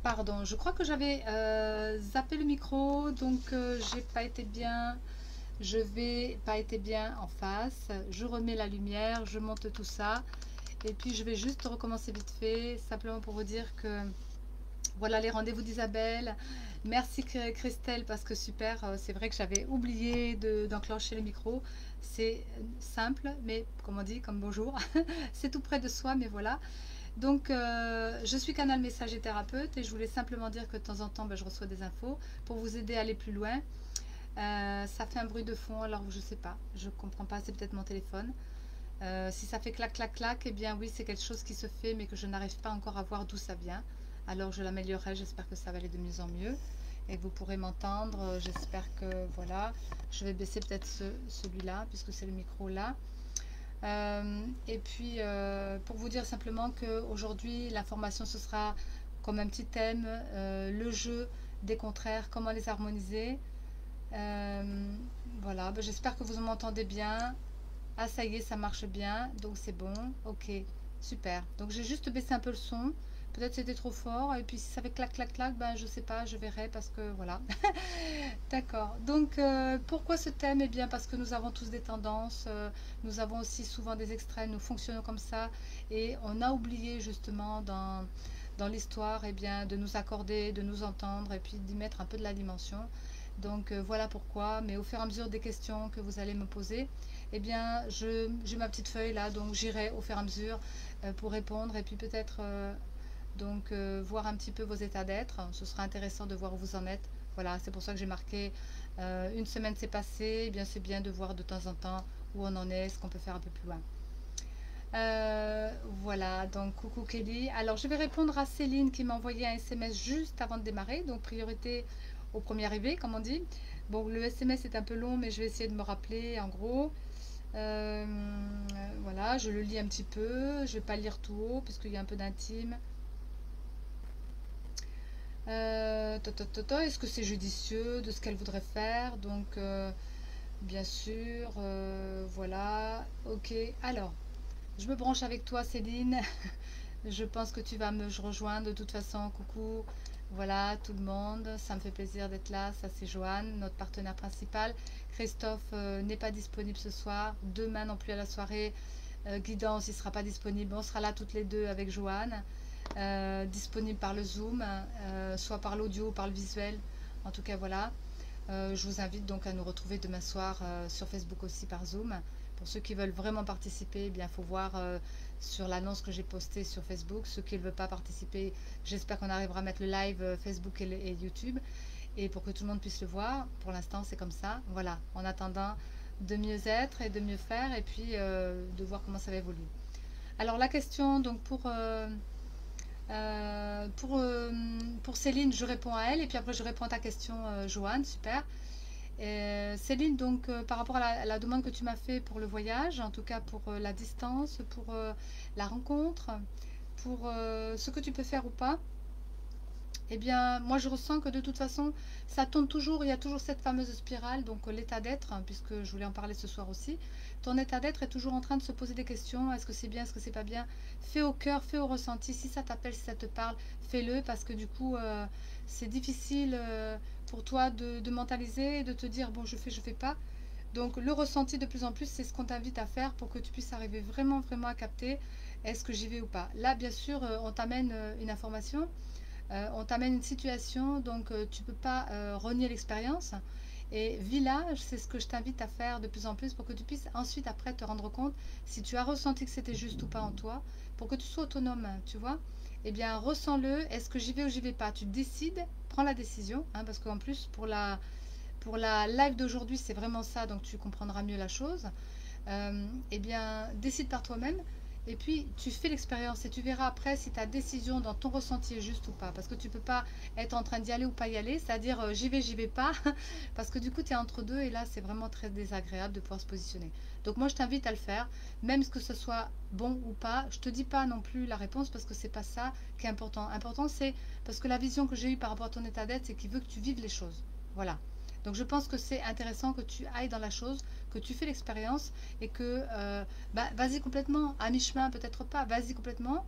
Pardon, je crois que j'avais zappé le micro, donc j'ai pas été bien. Je vais pas été bien en face. Je remets la lumière, je monte tout ça. Et puis je vais juste recommencer vite fait, simplement pour vous dire que voilà les rendez-vous d'Isabelle. Merci Christelle, parce que super, c'est vrai que j'avais oublié d'enclencher le micro. C'est simple, mais comme on dit, comme bonjour, c'est tout près de soi, mais voilà. Donc, je suis canal messager thérapeute et je voulais simplement dire que de temps en temps, ben, je reçois des infos pour vous aider à aller plus loin. Ça fait un bruit de fond, alors je ne sais pas, je ne comprends pas, c'est peut-être mon téléphone. Si ça fait clac, clac, clac, eh bien oui, c'est quelque chose qui se fait, mais que je n'arrive pas encore à voir d'où ça vient. Alors je l'améliorerai, j'espère que ça va aller de mieux en mieux. Et que vous pourrez m'entendre, j'espère que voilà. Je vais baisser peut-être celui-là, puisque c'est le micro là. Et puis, pour vous dire simplement qu'aujourd'hui, la formation, ce sera comme un petit thème, le jeu des contraires, comment les harmoniser. Euh, voilà, ben, j'espère que vous m'entendez bien. Ah, ça y est, ça marche bien, donc c'est bon. Ok, super. Donc j'ai juste baissé un peu le son. Peut-être c'était trop fort. Et puis si ça fait clac, clac, clac, ben je sais pas, je verrai parce que voilà. D'accord. Donc, pourquoi ce thème? Eh bien, parce que nous avons tous des tendances, nous avons aussi souvent des extraits, nous fonctionnons comme ça, et on a oublié justement dans l'histoire, eh bien, de nous accorder, de nous entendre, et puis d'y mettre un peu de la dimension. Donc, voilà pourquoi. Mais au fur et à mesure des questions que vous allez me poser, eh bien, j'ai ma petite feuille là, donc j'irai au fur et à mesure pour répondre, et puis peut-être voir un petit peu vos états d'être. Ce sera intéressant de voir où vous en êtes. Voilà, c'est pour ça que j'ai marqué une semaine s'est passée. Eh bien, c'est bien de voir de temps en temps où on en est, ce qu'on peut faire un peu plus loin. Voilà, donc coucou Kelly. Alors, je vais répondre à Céline qui m'a envoyé un SMS juste avant de démarrer. Donc, priorité au premier arrivé, comme on dit. Bon, le SMS est un peu long, mais je vais essayer de me rappeler en gros. Euh, voilà, je le lis un petit peu. Je vais pas lire tout haut parce qu'il y a un peu d'intime. Est-ce que c'est judicieux de ce qu'elle voudrait faire? Donc, bien sûr, voilà. Ok, alors, je me branche avec toi, Céline. Je pense que tu vas me rejoindre de toute façon. Coucou, voilà tout le monde. Ça me fait plaisir d'être là. Ça, c'est Joanne, notre partenaire principal. Christophe n'est pas disponible ce soir. Demain non plus à la soirée. Guidance, il ne sera pas disponible. On sera là toutes les deux avec Joanne. Disponible par le Zoom, soit par l'audio ou par le visuel. En tout cas, voilà. Je vous invite donc à nous retrouver demain soir sur Facebook aussi par Zoom. Pour ceux qui veulent vraiment participer, eh bien, il faut voir sur l'annonce que j'ai postée sur Facebook. Ceux qui ne veulent pas participer, j'espère qu'on arrivera à mettre le live Facebook et YouTube. Et pour que tout le monde puisse le voir, pour l'instant, c'est comme ça. Voilà, en attendant de mieux être et de mieux faire, et puis de voir comment ça va évoluer. Alors la question, donc euh, pour, euh, pour Céline, je réponds à elle et puis après je réponds à ta question, Joanne, super. Céline, donc par rapport à la demande que tu m'as fait pour le voyage, en tout cas pour la distance, pour la rencontre, pour ce que tu peux faire ou pas, eh bien, moi je ressens que de toute façon, ça tourne toujours, il y a toujours cette fameuse spirale, donc l'état d'être, hein, puisque je voulais en parler ce soir aussi. Ton état d'être est toujours en train de se poser des questions. Est-ce que c'est bien, est-ce que c'est pas bien? Fais au cœur, fais au ressenti. Si ça t'appelle, si ça te parle, fais-le, parce que du coup, c'est difficile pour toi de mentaliser et de te dire, bon, je fais pas. Donc le ressenti de plus en plus, c'est ce qu'on t'invite à faire pour que tu puisses arriver vraiment, vraiment à capter est-ce que j'y vais ou pas. Là, bien sûr, on t'amène une information. On t'amène une situation, donc tu ne peux pas renier l'expérience. Et village, c'est ce que je t'invite à faire de plus en plus pour que tu puisses ensuite après te rendre compte si tu as ressenti que c'était juste ou pas en toi, pour que tu sois autonome, tu vois. Eh bien, ressens-le. Est-ce que j'y vais ou j'y vais pas? Tu décides, prends la décision, hein, parce qu'en plus pour la live d'aujourd'hui, c'est vraiment ça, donc tu comprendras mieux la chose. Eh bien, décide par toi-même. Et puis, tu fais l'expérience et tu verras après si ta décision dans ton ressenti est juste ou pas. Parce que tu ne peux pas être en train d'y aller ou pas y aller, c'est-à-dire j'y vais pas. Parce que du coup, tu es entre deux et là, c'est vraiment très désagréable de pouvoir se positionner. Donc, moi, je t'invite à le faire, même que ce soit bon ou pas. Je ne te dis pas non plus la réponse parce que c'est pas ça qui est important. Important, c'est parce que la vision que j'ai eue par rapport à ton état d'être, c'est qu'il veut que tu vives les choses. Voilà. Donc je pense que c'est intéressant que tu ailles dans la chose, que tu fais l'expérience et que vas-y complètement, à mi-chemin peut-être pas, vas-y complètement,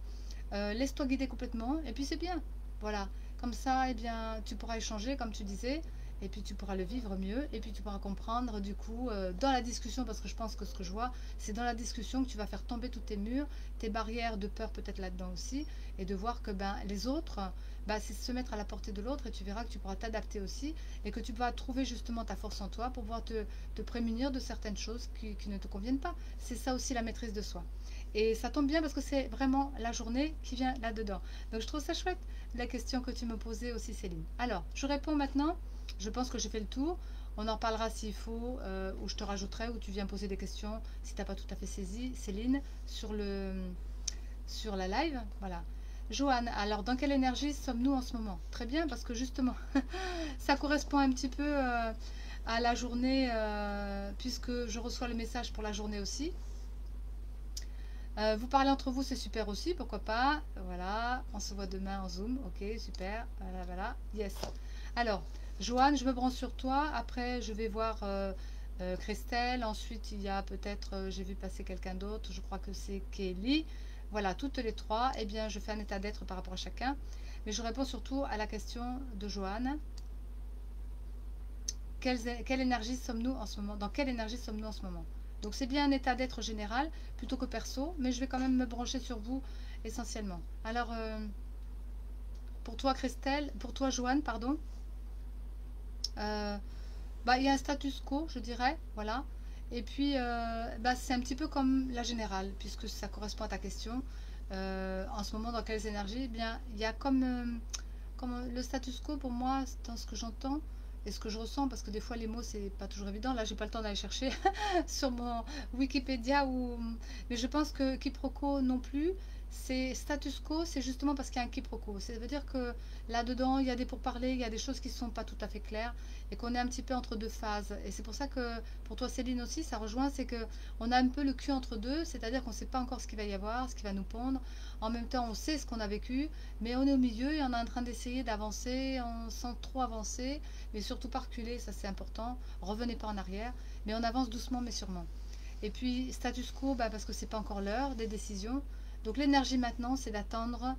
laisse-toi guider complètement et puis c'est bien. Voilà. Comme ça, eh bien, tu pourras échanger, comme tu disais, et puis tu pourras le vivre mieux, et puis tu pourras comprendre du coup dans la discussion, parce que je pense que ce que je vois, c'est dans la discussion que tu vas faire tomber tous tes murs, tes barrières de peur peut-être là-dedans aussi, et de voir que ben, les autres, ben, c'est se mettre à la portée de l'autre, et tu verras que tu pourras t'adapter aussi, et que tu pourras trouver justement ta force en toi pour pouvoir te prémunir de certaines choses qui ne te conviennent pas. C'est ça aussi la maîtrise de soi. Et ça tombe bien parce que c'est vraiment la journée qui vient là-dedans. Donc je trouve ça chouette, la question que tu me posais aussi, Céline. Alors, je réponds maintenant. Je pense que j'ai fait le tour. On en parlera s'il faut, ou je te rajouterai, ou tu viens poser des questions si tu n'as pas tout à fait saisi, Céline, sur la live. Voilà. Joanne, alors dans quelle énergie sommes-nous en ce moment? Très bien, parce que justement, ça correspond un petit peu à la journée, puisque je reçois le message pour la journée aussi. Vous parlez entre vous, c'est super aussi, pourquoi pas. Voilà, on se voit demain en Zoom. Ok, super. Voilà, voilà. Yes. Alors, Joanne, je me branche sur toi. Après, je vais voir Christelle. Ensuite, il y a peut-être, j'ai vu passer quelqu'un d'autre. Je crois que c'est Kelly. Voilà, toutes les trois. Eh bien, je fais un état d'être par rapport à chacun. Mais je réponds surtout à la question de Joanne. Quelle énergie sommes-nous en ce moment? Dans quelle énergie sommes-nous en ce moment? Donc c'est bien un état d'être général plutôt que perso, mais je vais quand même me brancher sur vous essentiellement. Alors, pour toi Christelle, pour toi Joanne, pardon, bah, il y a un status quo, je dirais, voilà. Et puis, bah, c'est un petit peu comme la générale, puisque ça correspond à ta question. En ce moment, dans quelles énergies? Eh bien, il y a comme le status quo pour moi, dans ce que j'entends et ce que je ressens, parce que des fois les mots c'est pas toujours évident. Là, j'ai pas le temps d'aller chercher sur mon Wikipédia mais je pense que quiproquo non plus. C'est status quo, c'est justement parce qu'il y a un quiproquo. Ça veut dire que là-dedans, il y a des pourparlers, il y a des choses qui ne sont pas tout à fait claires et qu'on est un petit peu entre deux phases. Et c'est pour ça que pour toi Céline aussi, ça rejoint, c'est que on a un peu le cul entre deux, c'est-à-dire qu'on ne sait pas encore ce qu'il va y avoir, ce qui va nous pondre. En même temps, on sait ce qu'on a vécu, mais on est au milieu et on est en train d'essayer d'avancer sans trop avancer, mais surtout pas reculer, ça c'est important. Revenez pas en arrière, mais on avance doucement mais sûrement. Et puis status quo, bah, parce que c'est pas encore l'heure des décisions. Donc l'énergie maintenant, c'est d'attendre,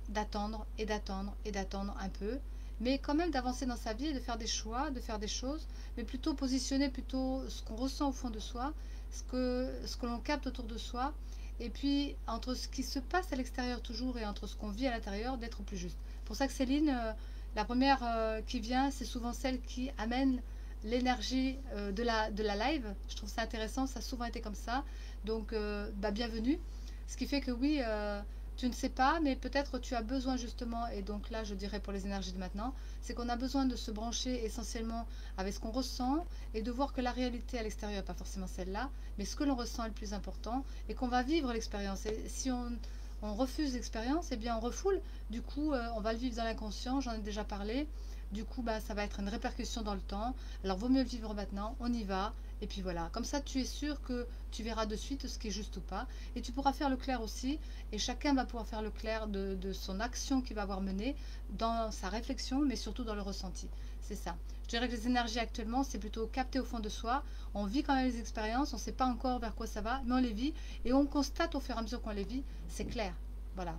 d'attendre et d'attendre et d'attendre un peu, mais quand même d'avancer dans sa vie et de faire des choix, de faire des choses, mais plutôt positionner plutôt ce qu'on ressent au fond de soi, ce que l'on capte autour de soi, et puis entre ce qui se passe à l'extérieur toujours et entre ce qu'on vit à l'intérieur, d'être plus juste. Pour ça que Céline, la première qui vient, c'est souvent celle qui amène l'énergie de la live. Je trouve ça intéressant, ça a souvent été comme ça. Donc, bah, bienvenue. Ce qui fait que oui, tu ne sais pas, mais peut-être tu as besoin justement, et donc là je dirais pour les énergies de maintenant, c'est qu'on a besoin de se brancher essentiellement avec ce qu'on ressent et de voir que la réalité à l'extérieur n'est pas forcément celle-là, mais ce que l'on ressent est le plus important et qu'on va vivre l'expérience. Et si on refuse l'expérience, eh bien on refoule. Du coup, on va le vivre dans l'inconscient, j'en ai déjà parlé. Du coup, bah, ça va être une répercussion dans le temps. Alors, vaut mieux le vivre maintenant, on y va. Et puis voilà, comme ça tu es sûr que tu verras de suite ce qui est juste ou pas. Et tu pourras faire le clair aussi. Et chacun va pouvoir faire le clair de son action qu'il va avoir menée dans sa réflexion, mais surtout dans le ressenti. C'est ça. Je dirais que les énergies actuellement, c'est plutôt capté au fond de soi. On vit quand même les expériences, on ne sait pas encore vers quoi ça va, mais on les vit. Et on constate au fur et à mesure qu'on les vit, c'est clair. Voilà.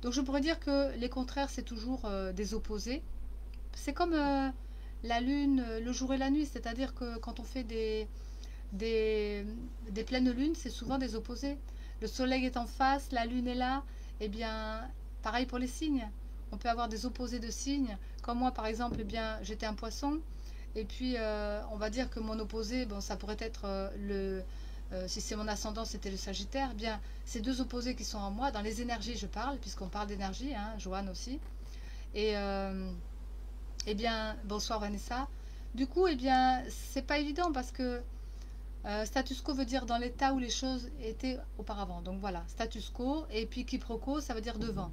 Donc je pourrais dire que les contraires, c'est toujours des opposés. C'est comme la lune, le jour et la nuit, c'est-à-dire que quand on fait des, des pleines lunes, c'est souvent des opposés. Le soleil est en face, la lune est là, et bien pareil pour les signes. On peut avoir des opposés de signes. Comme moi par exemple, eh bien j'étais un poisson, et puis on va dire que mon opposé, bon ça pourrait être si c'est mon ascendant, c'était le Sagittaire. Eh bien ces deux opposés qui sont en moi, dans les énergies je parle, puisqu'on parle d'énergie, hein, Joanne aussi. Et eh bien, bonsoir Vanessa. Du coup, eh bien, c'est pas évident parce que status quo veut dire dans l'état où les choses étaient auparavant. Donc voilà, status quo. Et puis quiproquo, ça veut dire devant.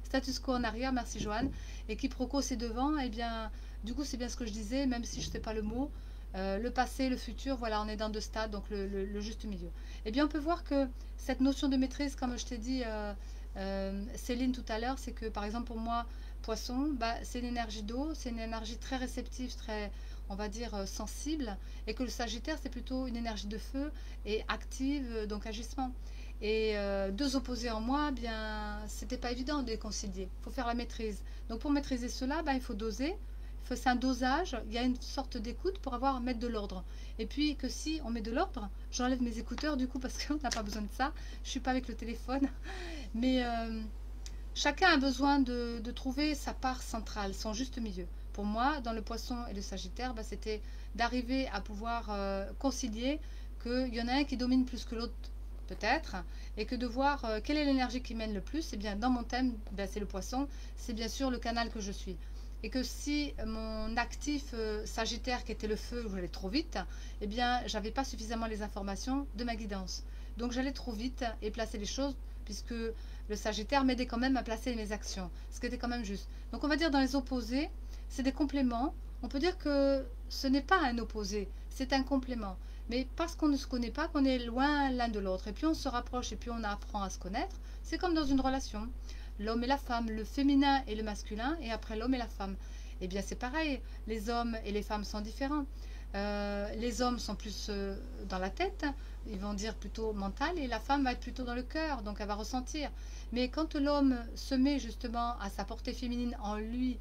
Status quo en arrière, merci Joanne. Et quiproquo, c'est devant. Eh bien, du coup, c'est bien ce que je disais, même si je ne sais pas le mot. Le passé, le futur, voilà, on est dans deux stades, donc le juste milieu. Eh bien, on peut voir que cette notion de maîtrise, comme je t'ai dit, Céline, tout à l'heure, c'est que, par exemple, pour moi, poisson, bah, c'est une énergie d'eau, c'est une énergie très réceptive, très, on va dire, sensible, et que le Sagittaire, c'est plutôt une énergie de feu et active, donc agissement. Et deux opposés en moi, bien, c'était pas évident de les concilier. Il faut faire la maîtrise. Donc pour maîtriser cela, ben, il faut doser. C'est un dosage. Il y a une sorte d'écoute pour mettre de l'ordre. Et puis que si on met de l'ordre, j'enlève mes écouteurs du coup parce qu'on n'a pas besoin de ça. Je suis pas avec le téléphone. Mais chacun a besoin de trouver sa part centrale, son juste milieu. Pour moi, dans le poisson et le sagittaire, ben, c'était d'arriver à pouvoir concilier qu'il y en a un qui domine plus que l'autre peut-être, et que de voir quelle est l'énergie qui mène le plus. Et bien dans mon thème, ben, c'est le poisson, c'est bien sûr le canal que je suis. Et que si mon actif sagittaire qui était le feu, où j'allais trop vite, eh bien j'avais pas suffisamment les informations de ma guidance. Donc j'allais trop vite et placer les choses, puisque le sagittaire m'aidait quand même à placer mes actions, ce qui était quand même juste. Donc on va dire dans les opposés, c'est des compléments. On peut dire que ce n'est pas un opposé, c'est un complément. Mais parce qu'on ne se connaît pas, qu'on est loin l'un de l'autre. Et puis on se rapproche et puis on apprend à se connaître. C'est comme dans une relation. L'homme et la femme, le féminin et le masculin, et après l'homme et la femme. Eh bien c'est pareil, les hommes et les femmes sont différents. Les hommes sont plus dans la tête, ils vont dire plutôt mental, et la femme va être plutôt dans le cœur, donc elle va ressentir. Mais quand l'homme se met justement à sa portée féminine en lui,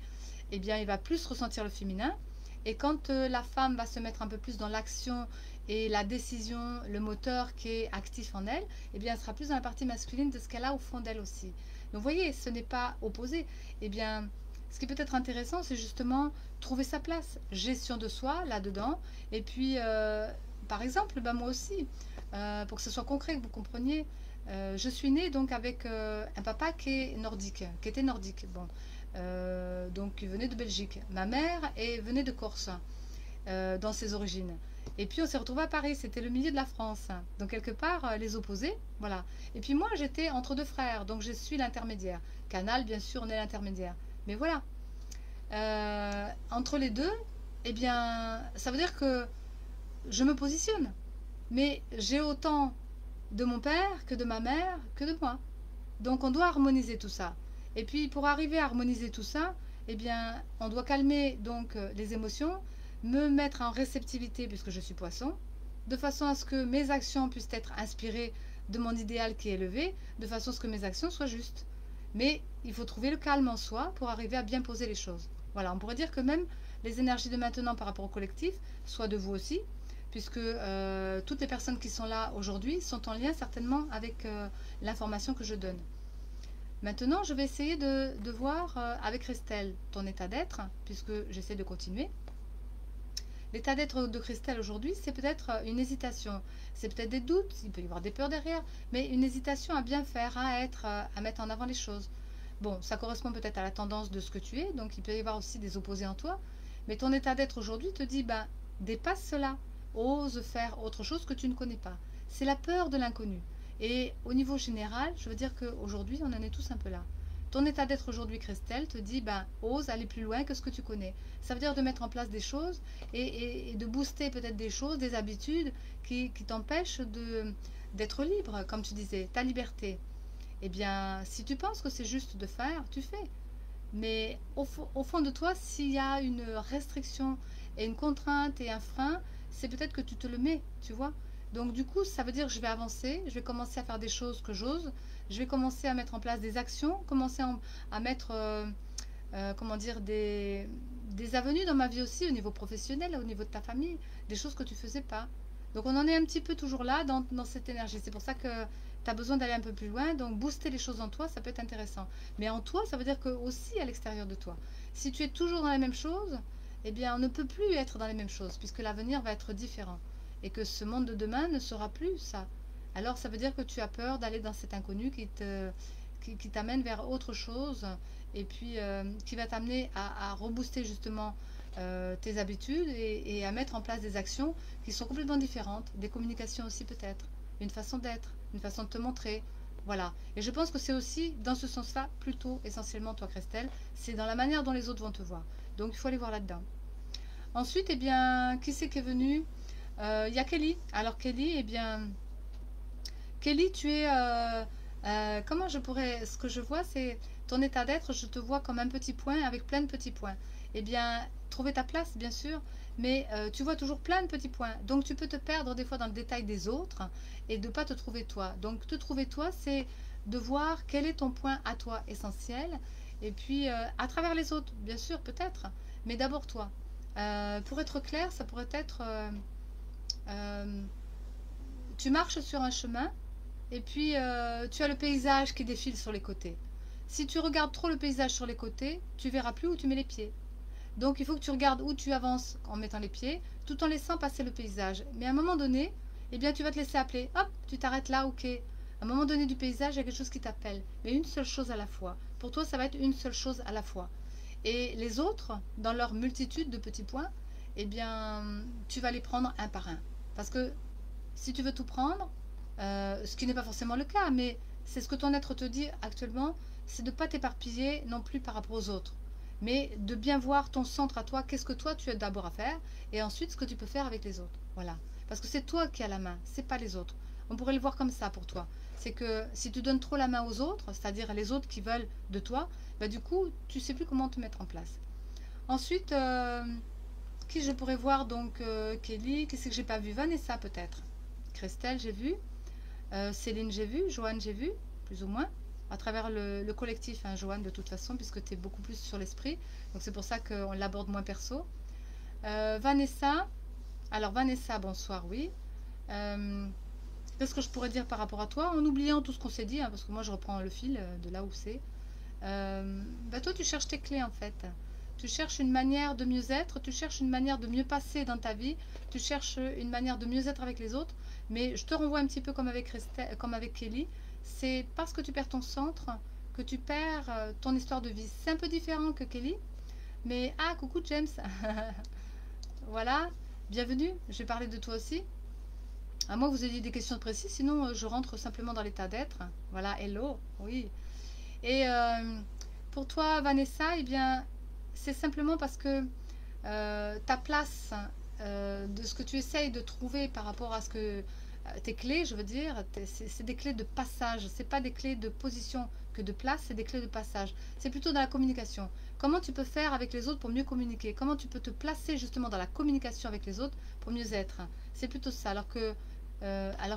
eh bien il va plus ressentir le féminin. Et quand la femme va se mettre un peu plus dans l'action et la décision, le moteur qui est actif en elle, eh bien elle sera plus dans la partie masculine de ce qu'elle a au fond d'elle aussi. Donc vous voyez, ce n'est pas opposé. Eh bien, ce qui peut être intéressant, c'est justement trouver sa place, gestion de soi là-dedans. Et puis, par exemple, ben moi aussi, pour que ce soit concret, que vous compreniez, je suis née donc avec un papa qui est nordique, qui était nordique. Bon, donc il venait de Belgique. Ma mère venait de Corse, dans ses origines. Et puis on s'est retrouvés à Paris, c'était le milieu de la France. Donc quelque part, les opposés, voilà. Et puis moi, j'étais entre deux frères, donc je suis l'intermédiaire. Canal, bien sûr, on est l'intermédiaire. Mais voilà. Entre les deux, eh bien, ça veut dire que je me positionne. Mais j'ai autant de mon père que de ma mère que de moi. Donc on doit harmoniser tout ça. Et puis pour arriver à harmoniser tout ça, eh bien, on doit calmer donc les émotions, me mettre en réceptivité puisque je suis poisson, de façon à ce que mes actions puissent être inspirées de mon idéal qui est élevé, de façon à ce que mes actions soient justes. Mais il faut trouver le calme en soi pour arriver à bien poser les choses. Voilà, on pourrait dire que même les énergies de maintenant par rapport au collectif, soit de vous aussi, puisque toutes les personnes qui sont là aujourd'hui sont en lien certainement avec l'information que je donne. Maintenant, je vais essayer de voir avec Christelle ton état d'être, puisque j'essaie de continuer. L'état d'être de Christelle aujourd'hui, c'est peut-être une hésitation, c'est peut-être des doutes, il peut y avoir des peurs derrière, mais une hésitation à bien faire, à mettre en avant les choses. Bon, ça correspond peut-être à la tendance de ce que tu es, donc il peut y avoir aussi des opposés en toi, mais ton état d'être aujourd'hui te dit, ben, dépasse cela, ose faire autre chose que tu ne connais pas. C'est la peur de l'inconnu. Et au niveau général, je veux dire qu'aujourd'hui, on en est tous un peu là. Ton état d'être aujourd'hui, Christelle, te dit, ben, ose aller plus loin que ce que tu connais. Ça veut dire de mettre en place des choses et de booster peut-être des choses, des habitudes qui t'empêchent d'être libre, comme tu disais, ta liberté. Eh bien, si tu penses que c'est juste de faire, tu fais. Mais au fond de toi, s'il y a une restriction et une contrainte et un frein, c'est peut-être que tu te le mets, tu vois. Donc du coup, ça veut dire que je vais avancer, je vais commencer à faire des choses que j'ose, je vais commencer à mettre en place des actions, commencer à mettre, comment dire, des avenues dans ma vie aussi, au niveau professionnel, au niveau de ta famille, des choses que tu faisais pas. Donc on en est un petit peu toujours là dans cette énergie. C'est pour ça que tu as besoin d'aller un peu plus loin. Donc booster les choses en toi, ça peut être intéressant. Mais en toi, ça veut dire que aussi à l'extérieur de toi. Si tu es toujours dans les mêmes choses, eh bien on ne peut plus être dans les mêmes choses, puisque l'avenir va être différent. Et que ce monde de demain ne sera plus ça. Alors ça veut dire que tu as peur d'aller dans cet inconnu qui t'amène vers autre chose et puis qui va t'amener à rebooster justement tes habitudes et à mettre en place des actions qui sont complètement différentes, des communications aussi peut-être, une façon d'être, une façon de te montrer. Voilà. Et je pense que c'est aussi dans ce sens-là, plutôt essentiellement toi Christelle, c'est dans la manière dont les autres vont te voir. Donc il faut aller voir là-dedans. Ensuite, eh bien, qui c'est qui est venu? Il y a Kelly. Alors Kelly, eh bien, Kelly, tu es, comment je pourrais, ce que je vois, c'est ton état d'être, je te vois comme un petit point avec plein de petits points. eh bien, trouver ta place, bien sûr, mais tu vois toujours plein de petits points. Donc, tu peux te perdre des fois dans le détail des autres et de ne pas te trouver toi. Donc, te trouver toi, c'est de voir quel est ton point à toi essentiel et puis à travers les autres, bien sûr, peut-être, mais d'abord toi. Pour être clair, ça pourrait être, euh, tu marches sur un chemin et puis tu as le paysage qui défile sur les côtés. Si tu regardes trop le paysage sur les côtés, tu verras plus où tu mets les pieds. Donc il faut que tu regardes où tu avances en mettant les pieds, tout en laissant passer le paysage. Mais à un moment donné, eh bien tu vas te laisser appeler. Hop, tu t'arrêtes là, ok. À un moment donné du paysage, il y a quelque chose qui t'appelle. Mais une seule chose à la fois. Pour toi, ça va être une seule chose à la fois. Et les autres, dans leur multitude de petits points, eh bien, tu vas les prendre un par un. Parce que si tu veux tout prendre, ce qui n'est pas forcément le cas, mais c'est ce que ton être te dit actuellement, c'est de ne pas t'éparpiller non plus par rapport aux autres, mais de bien voir ton centre à toi, qu'est-ce que toi tu as d'abord à faire, et ensuite ce que tu peux faire avec les autres. Voilà. Parce que c'est toi qui as la main, c'est pas les autres. On pourrait le voir comme ça pour toi. C'est que si tu donnes trop la main aux autres, c'est-à-dire les autres qui veulent de toi, bah du coup, tu sais plus comment te mettre en place. Ensuite, qui je pourrais voir donc Kelly, qu'est-ce que j'ai pas vu? Vanessa peut-être. Christelle, j'ai vu. Céline, j'ai vu. Joanne, j'ai vu, plus ou moins. À travers le collectif, hein, Joanne, de toute façon, puisque tu es beaucoup plus sur l'esprit. Donc c'est pour ça qu'on l'aborde moins perso. Vanessa. Alors Vanessa, bonsoir, oui. Qu'est-ce que je pourrais dire par rapport à toi? En oubliant tout ce qu'on s'est dit, hein, parce que moi je reprends le fil de là où c'est. Bah toi, tu cherches tes clés en fait. Tu cherches une manière de mieux être, tu cherches une manière de mieux passer dans ta vie, tu cherches une manière de mieux être avec les autres. Mais je te renvoie un petit peu comme avec, comme avec Kelly. C'est parce que tu perds ton centre que tu perds ton histoire de vie. C'est un peu différent que Kelly. Mais ah, coucou James. Voilà, bienvenue. Je vais parler de toi aussi. À moins que vous ayez des questions précises, sinon je rentre simplement dans l'état d'être. Voilà, hello, oui. Et pour toi, Vanessa, eh bien, c'est simplement parce que ta place de ce que tu essayes de trouver par rapport à ce que tes clés, je veux dire, c'est des clés de passage. C'est pas des clés de position que de place, c'est des clés de passage. C'est plutôt dans la communication. Comment tu peux faire avec les autres pour mieux communiquer? Comment tu peux te placer justement dans la communication avec les autres pour mieux être? C'est plutôt ça. Alors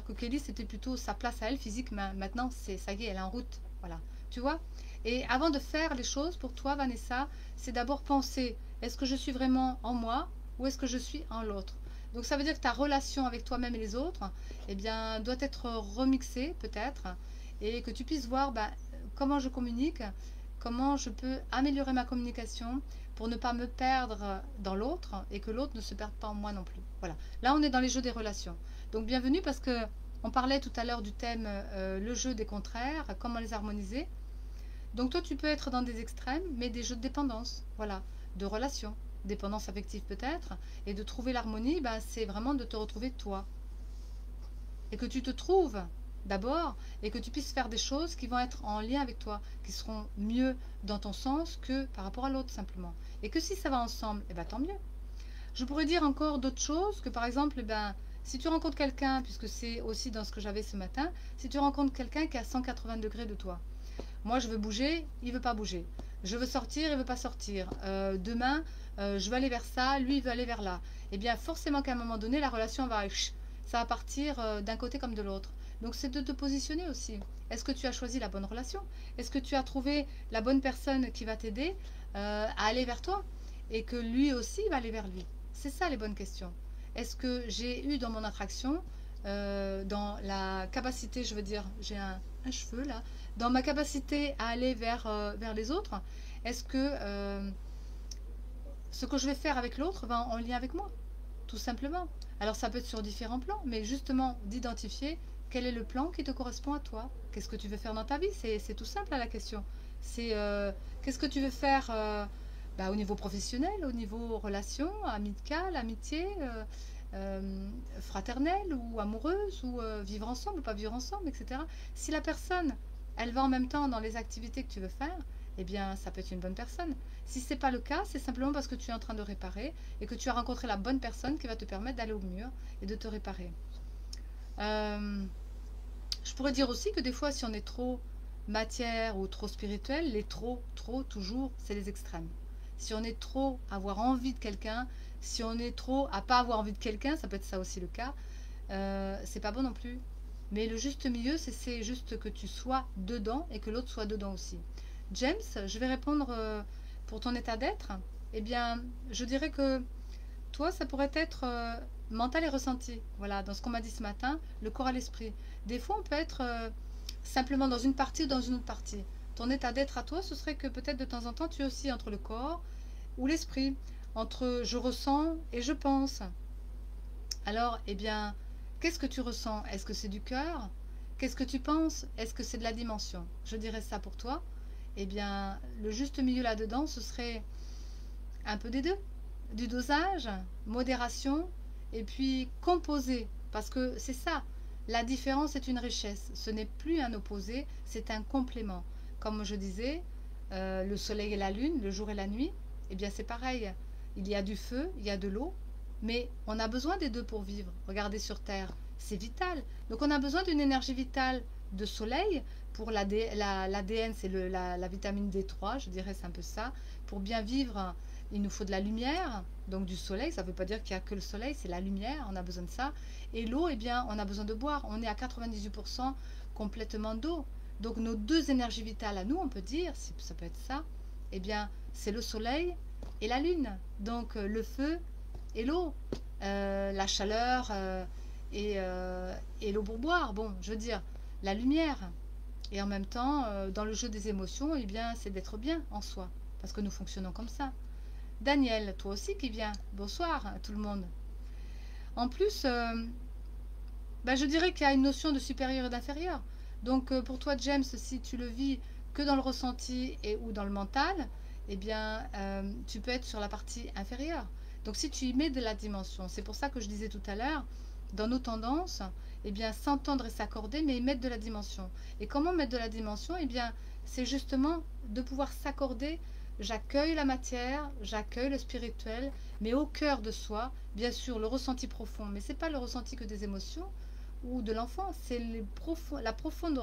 que Kelly, c'était plutôt sa place à elle physique. Mais maintenant, c'est ça y est, elle est en route. Voilà. Tu vois? Et avant de faire les choses, pour toi, Vanessa, c'est d'abord penser, est-ce que je suis vraiment en moi ou est-ce que je suis en l'autre? Donc ça veut dire que ta relation avec toi-même et les autres, eh bien, doit être remixée peut-être et que tu puisses voir comment je communique, comment je peux améliorer ma communication pour ne pas me perdre dans l'autre et que l'autre ne se perde pas en moi non plus. Voilà. Là, on est dans les jeux des relations. Donc bienvenue parce que on parlait tout à l'heure du thème le jeu des contraires, comment les harmoniser. Donc toi, tu peux être dans des extrêmes, mais des jeux de dépendance, voilà, de relations, dépendance affective peut-être, et de trouver l'harmonie, c'est vraiment de te retrouver toi. Et que tu te trouves d'abord, et que tu puisses faire des choses qui vont être en lien avec toi, qui seront mieux dans ton sens que par rapport à l'autre simplement. Et que si ça va ensemble, tant mieux. Je pourrais dire encore d'autres choses, que par exemple, si tu rencontres quelqu'un, puisque c'est aussi dans ce que j'avais ce matin, si tu rencontres quelqu'un qui est à 180 degrés de toi, moi, je veux bouger, il veut pas bouger. Je veux sortir, il veut pas sortir. Demain, je veux aller vers ça, lui, il veut aller vers là. Eh bien, forcément qu'à un moment donné, la relation ça va partir d'un côté comme de l'autre. Donc, c'est de te positionner aussi. Est-ce que tu as choisi la bonne relation? Est-ce que tu as trouvé la bonne personne qui va t'aider à aller vers toi? Et que lui aussi va aller vers lui. C'est ça les bonnes questions. Est-ce que j'ai eu dans mon attraction, dans la capacité, je veux dire, j'ai un cheveu là, dans ma capacité à aller vers les autres, est-ce que ce que je vais faire avec l'autre va en lien avec moi? Tout simplement. Alors ça peut être sur différents plans, mais justement d'identifier quel est le plan qui te correspond à toi. Qu'est-ce que tu veux faire dans ta vie? C'est tout simple la question. C'est qu'est-ce que tu veux faire au niveau professionnel, au niveau relation, amical, amitié, fraternelle ou amoureuse, ou vivre ensemble ou pas vivre ensemble, etc. Si la personne, elle va en même temps dans les activités que tu veux faire, eh bien, ça peut être une bonne personne. Si ce n'est pas le cas, c'est simplement parce que tu es en train de réparer et que tu as rencontré la bonne personne qui va te permettre d'aller au mur et de te réparer. Je pourrais dire aussi que des fois, si on est trop matière ou trop spirituel, les trop, toujours, c'est les extrêmes. si on est trop à avoir envie de quelqu'un, si on est trop à pas avoir envie de quelqu'un, ça peut être ça aussi le cas, c'est pas bon non plus. Mais le juste milieu, c'est juste que tu sois dedans et que l'autre soit dedans aussi. James, je vais répondre pour ton état d'être. Eh bien, je dirais que toi, ça pourrait être mental et ressenti. Voilà, dans ce qu'on m'a dit ce matin, le corps et l'esprit. Des fois, on peut être simplement dans une partie ou dans une autre partie. Ton état d'être à toi, ce serait que peut-être de temps en temps, tu es aussi entre le corps ou l'esprit, entre je ressens et je pense. Alors, eh bien, qu'est-ce que tu ressens? Est-ce que c'est du cœur? Qu'est-ce que tu penses? Est-ce que c'est de la dimension? Je dirais ça pour toi. Eh bien, le juste milieu là-dedans, ce serait un peu des deux. Du dosage, modération, et puis composer. Parce que c'est ça, la différence est une richesse. Ce n'est plus un opposé, c'est un complément. Comme je disais, le soleil et la lune, le jour et la nuit, eh bien c'est pareil. Il y a du feu, il y a de l'eau, mais on a besoin des deux pour vivre. Regardez sur Terre, c'est vital. Donc on a besoin d'une énergie vitale de soleil. Pour l'ADN, c'est la vitamine D3, je dirais c'est un peu ça. Pour bien vivre, il nous faut de la lumière, donc du soleil. Ça ne veut pas dire qu'il n'y a que le soleil, c'est la lumière, on a besoin de ça. Et l'eau, eh bien, on a besoin de boire. On est à 98% complètement d'eau. Donc nos deux énergies vitales à nous, on peut dire, ça peut être ça, eh bien, c'est le soleil et la lune. Donc le feu et l'eau, la chaleur et l'eau pour boire. Bon, je veux dire, la lumière. Et en même temps, dans le jeu des émotions, eh bien, c'est d'être bien en soi, parce que nous fonctionnons comme ça. Daniel, toi aussi qui viens. Bonsoir à tout le monde. En plus, je dirais qu'il y a une notion de supérieur et d'inférieur. Donc pour toi, James, si tu le vis que dans le ressenti et ou dans le mental, eh bien, tu peux être sur la partie inférieure. Donc si tu y mets de la dimension, c'est pour ça que je disais tout à l'heure, dans nos tendances, eh bien, s'entendre et s'accorder, mais y mettre de la dimension. Et comment mettre de la dimension? Eh bien, c'est justement de pouvoir s'accorder. J'accueille la matière, j'accueille le spirituel, mais au cœur de soi, bien sûr, le ressenti profond. Mais ce n'est pas le ressenti que des émotions ou de l'enfant, c'est la profonde,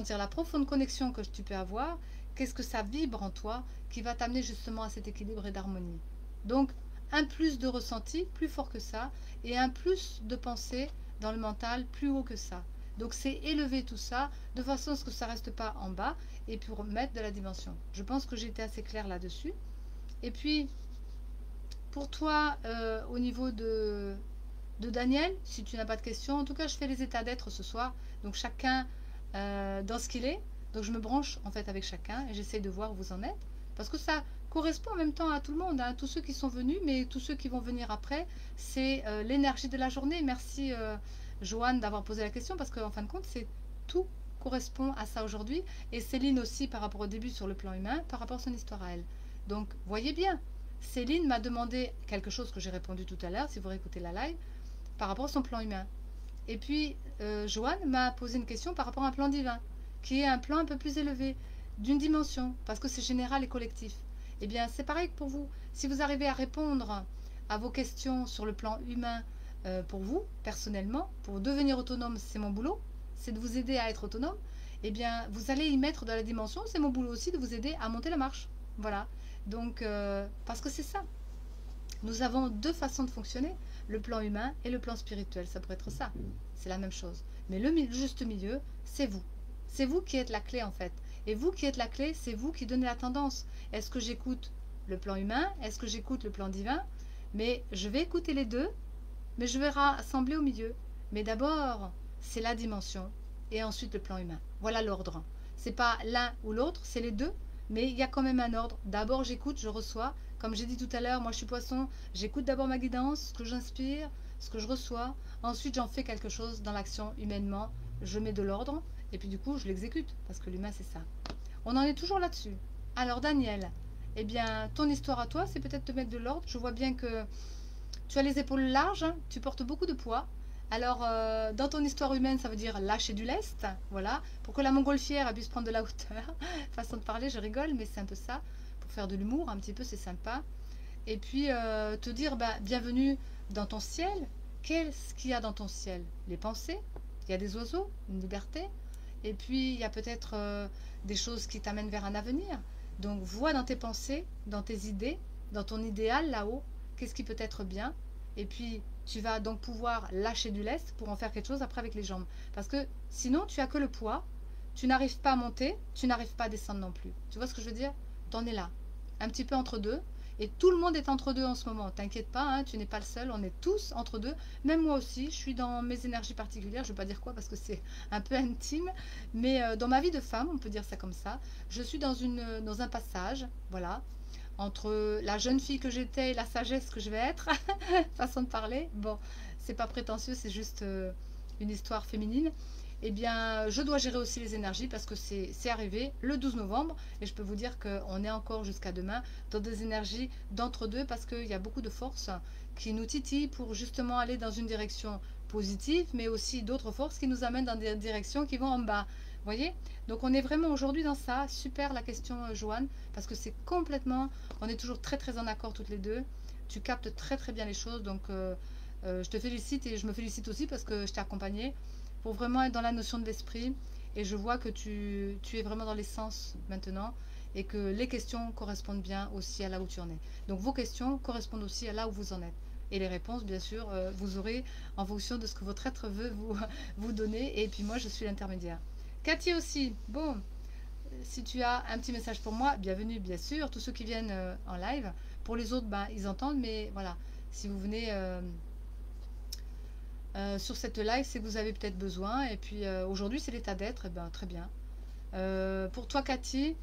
la profonde connexion que tu peux avoir. Qu'est-ce que ça vibre en toi qui va t'amener justement à cet équilibre et d'harmonie. Donc, un plus de ressenti, plus fort que ça, et un plus de pensée dans le mental, plus haut que ça. Donc, c'est élever tout ça de façon à ce que ça ne reste pas en bas et pour mettre de la dimension. Je pense que j'ai été assez claire là-dessus. Et puis, pour toi, au niveau de Daniel, si tu n'as pas de questions, en tout cas, je fais les états d'être ce soir. Donc, chacun dans ce qu'il est. Donc, je me branche en fait avec chacun et j'essaie de voir où vous en êtes. Parce que ça correspond en même temps à tout le monde, hein, tous ceux qui sont venus, mais tous ceux qui vont venir après. C'est l'énergie de la journée. Merci, Joanne, d'avoir posé la question parce qu'en fin de compte, c'est tout correspond à ça aujourd'hui. Et Céline aussi par rapport au début sur le plan humain, par rapport à son histoire à elle. Donc, voyez bien, Céline m'a demandé quelque chose que j'ai répondu tout à l'heure, si vous réécoutez la live, par rapport à son plan humain. Et puis, Joanne m'a posé une question par rapport à un plan divin, qui est un plan un peu plus élevé, d'une dimension, parce que c'est général et collectif. Eh bien, c'est pareil que pour vous. Si vous arrivez à répondre à vos questions sur le plan humain pour vous, personnellement, pour devenir autonome, c'est mon boulot, c'est de vous aider à être autonome, eh bien, vous allez y mettre dans la dimension, c'est mon boulot aussi de vous aider à monter la marche. Voilà. Donc, parce que c'est ça. Nous avons deux façons de fonctionner, le plan humain et le plan spirituel. Ça pourrait être ça. C'est la même chose. Mais le juste milieu, c'est vous. C'est vous qui êtes la clé en fait. Et vous qui êtes la clé, c'est vous qui donnez la tendance. Est-ce que j'écoute le plan humain? Est-ce que j'écoute le plan divin? Mais je vais écouter les deux, mais je vais rassembler au milieu. Mais d'abord, c'est la dimension et ensuite le plan humain. Voilà l'ordre. C'est pas l'un ou l'autre, c'est les deux, mais il y a quand même un ordre. D'abord, j'écoute, je reçois. Comme j'ai dit tout à l'heure, moi je suis poisson, j'écoute d'abord ma guidance, ce que j'inspire, ce que je reçois. Ensuite, j'en fais quelque chose dans l'action humainement. Je mets de l'ordre et puis du coup, je l'exécute parce que l'humain, c'est ça. On en est toujours là-dessus. Alors, Daniel, eh bien, ton histoire à toi, c'est peut-être de mettre de l'ordre. Je vois bien que tu as les épaules larges, hein, tu portes beaucoup de poids. Alors, dans ton histoire humaine, ça veut dire lâcher du lest, voilà, pour que la montgolfière elle puisse prendre de la hauteur. Façon de parler, je rigole, mais c'est un peu ça. Pour faire de l'humour, un petit peu, c'est sympa. Et puis, te dire, bienvenue dans ton ciel. Qu'est-ce qu'il y a dans ton ciel? Les pensées, il y a des oiseaux, une liberté. Et puis, il y a peut-être des choses qui t'amènent vers un avenir. Donc vois dans tes pensées, dans tes idées, dans ton idéal là-haut, qu'est-ce qui peut être bien. Et puis tu vas donc pouvoir lâcher du lest pour en faire quelque chose après avec les jambes. Parce que sinon tu as que le poids, tu n'arrives pas à monter, tu n'arrives pas à descendre non plus. Tu vois ce que je veux dire? T'en es là, un petit peu entre deux. Et tout le monde est entre deux en ce moment. T'inquiète pas, hein, tu n'es pas le seul, on est tous entre deux. Même moi aussi, je suis dans mes énergies particulières. Je ne vais pas dire quoi parce que c'est un peu intime. Mais dans ma vie de femme, on peut dire ça comme ça, je suis dans un passage, voilà, entre la jeune fille que j'étais et la sagesse que je vais être. Façon de parler. Bon, c'est pas prétentieux, c'est juste une histoire féminine. Eh bien, je dois gérer aussi les énergies parce que c'est arrivé le 12 novembre et je peux vous dire qu'on est encore jusqu'à demain dans des énergies d'entre-deux parce qu'il y a beaucoup de forces qui nous titillent pour justement aller dans une direction positive, mais aussi d'autres forces qui nous amènent dans des directions qui vont en bas. Vous voyez? Donc on est vraiment aujourd'hui dans ça. Super la question, Joanne, parce que c'est complètement, on est toujours très très en accord toutes les deux. Tu captes très très bien les choses, donc je te félicite et je me félicite aussi parce que je t'ai accompagnée pour vraiment être dans la notion de l'esprit. Et je vois que tu es vraiment dans l'essence maintenant et que les questions correspondent bien aussi à là où tu en es. Donc vos questions correspondent aussi à là où vous en êtes. Et les réponses, bien sûr, vous aurez en fonction de ce que votre être veut vous donner. Et puis moi, je suis l'intermédiaire. Cathy aussi, bon, si tu as un petit message pour moi, bienvenue, bien sûr. Tous ceux qui viennent en live. Pour les autres, ben, ils entendent, mais voilà, si vous venez sur cette live, c'est que vous avez peut-être besoin. Et puis aujourd'hui, c'est l'état d'être, et ben, très bien. Pour toi, Cathy,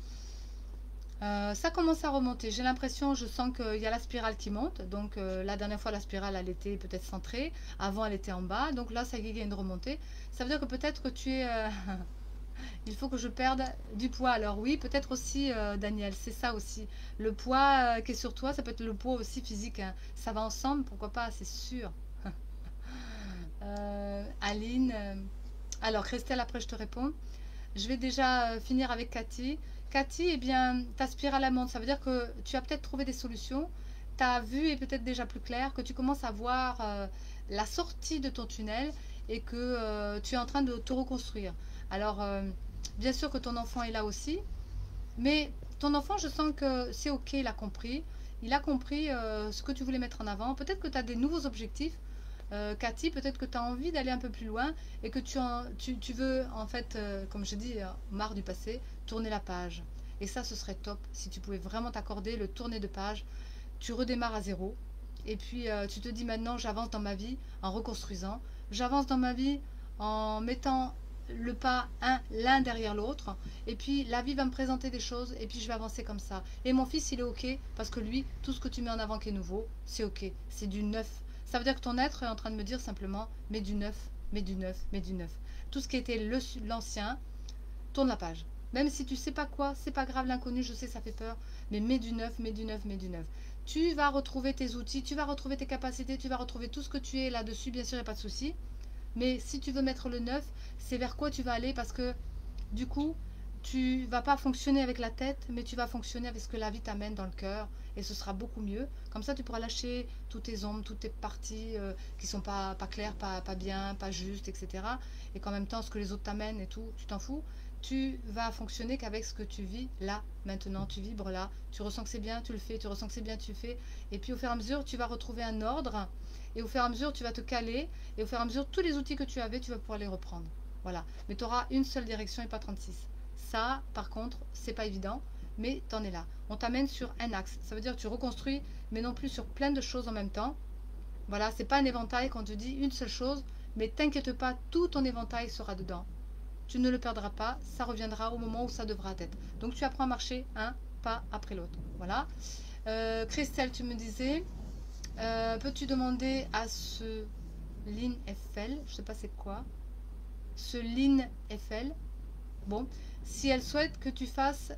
ça commence à remonter. J'ai l'impression, je sens qu'il y a la spirale qui monte. Donc la dernière fois, la spirale, elle était peut-être centrée. Avant, elle était en bas. Donc là, ça y est, il y a une remontée. Ça veut dire que peut-être que tu es... il faut que je perde du poids. Alors oui, peut-être aussi, Daniel, c'est ça aussi. Le poids qui est sur toi, ça peut être le poids aussi physique, hein. Ça va ensemble, pourquoi pas, c'est sûr. Aline, alors Christelle, après je te réponds. Je vais déjà finir avec Cathy. Cathy, eh bien, ta spirale à monte, ça veut dire que tu as peut-être trouvé des solutions. Ta vue est peut-être déjà plus claire, que tu commences à voir la sortie de ton tunnel et que tu es en train de te reconstruire. Alors, bien sûr que ton enfant est là aussi, mais ton enfant, je sens que c'est ok, il a compris. Il a compris ce que tu voulais mettre en avant. Peut-être que tu as des nouveaux objectifs. Cathy, peut-être que tu as envie d'aller un peu plus loin et que tu veux, en fait, comme je dis, marre du passé, tourner la page. Et ça, ce serait top si tu pouvais vraiment t'accorder le tourner de page. Tu redémarres à zéro. Et puis, tu te dis maintenant, j'avance dans ma vie en reconstruisant. J'avance dans ma vie en mettant le pas l'un derrière l'autre. Et puis, la vie va me présenter des choses et puis je vais avancer comme ça. Et mon fils, il est OK parce que lui, tout ce que tu mets en avant qui est nouveau, c'est OK. C'est du neuf. Ça veut dire que ton être est en train de me dire simplement, mets du neuf, mets du neuf, mets du neuf. Tout ce qui était l'ancien, tourne la page. Même si tu sais pas quoi, c'est pas grave, l'inconnu, je sais, ça fait peur, mais mets du neuf, mets du neuf, mets du neuf. Tu vas retrouver tes outils, tu vas retrouver tes capacités, tu vas retrouver tout ce que tu es là-dessus, bien sûr, il n'y a pas de souci. Mais si tu veux mettre le neuf, c'est vers quoi tu vas aller parce que du coup, tu vas pas fonctionner avec la tête, mais tu vas fonctionner avec ce que la vie t'amène dans le cœur et ce sera beaucoup mieux. Comme ça, tu pourras lâcher toutes tes ombres, toutes tes parties qui sont pas claires, pas bien, pas justes, etc. Et qu'en même temps, ce que les autres t'amènent et tout, tu t'en fous. Tu vas fonctionner qu'avec ce que tu vis là, maintenant. Tu vibres là, tu ressens que c'est bien, tu le fais, tu ressens que c'est bien, tu le fais. Et puis au fur et à mesure, tu vas retrouver un ordre. Et au fur et à mesure, tu vas te caler. Et au fur et à mesure, tous les outils que tu avais, tu vas pouvoir les reprendre. Voilà. Mais tu auras une seule direction et pas 36. Ça, par contre, c'est pas évident, mais t'en es là. On t'amène sur un axe. Ça veut dire que tu reconstruis, mais non plus sur plein de choses en même temps. Voilà, c'est pas un éventail quand on te dit une seule chose, mais t'inquiète pas, tout ton éventail sera dedans. Tu ne le perdras pas, ça reviendra au moment où ça devra être. Donc tu apprends à marcher un pas après l'autre. Voilà. Christelle, tu me disais, peux-tu demander à ce Lynn FL, je sais pas c'est quoi, ce Lynn FL, bon, si elle souhaite que tu fasses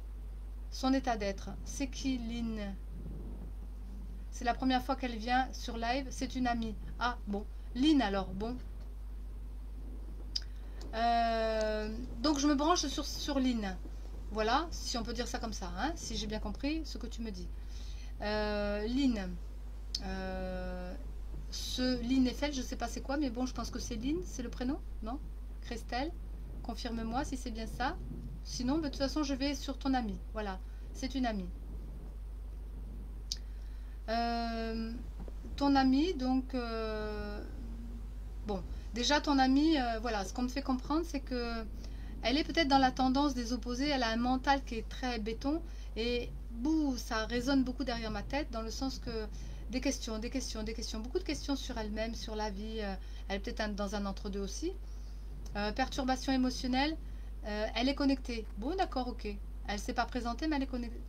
son état d'être. C'est qui Lynn? C'est la première fois qu'elle vient sur live, c'est une amie. Ah bon, Lynn alors, bon. Donc je me branche sur Lynn. Voilà, si on peut dire ça comme ça, hein, si j'ai bien compris ce que tu me dis. Lynn. Ce Lynn Eiffel, je sais pas c'est quoi, mais bon, je pense que c'est Lynn, c'est le prénom, non? Christelle, confirme-moi si c'est bien ça. Sinon, de toute façon, je vais sur ton ami. Voilà. c'est une amie. Ton amie, donc, bon, déjà ton amie, voilà, ce qu'on me fait comprendre, c'est que elle est peut-être dans la tendance des opposés, elle a un mental qui est très béton, et bouh, ça résonne beaucoup derrière ma tête, dans le sens que des questions, des questions, des questions, beaucoup de questions sur elle-même, sur la vie, elle est peut-être dans un entre-deux aussi. Perturbation émotionnelle, elle est connectée. Bon, d'accord, ok. Elle ne s'est pas présentée, mais elle est connectée.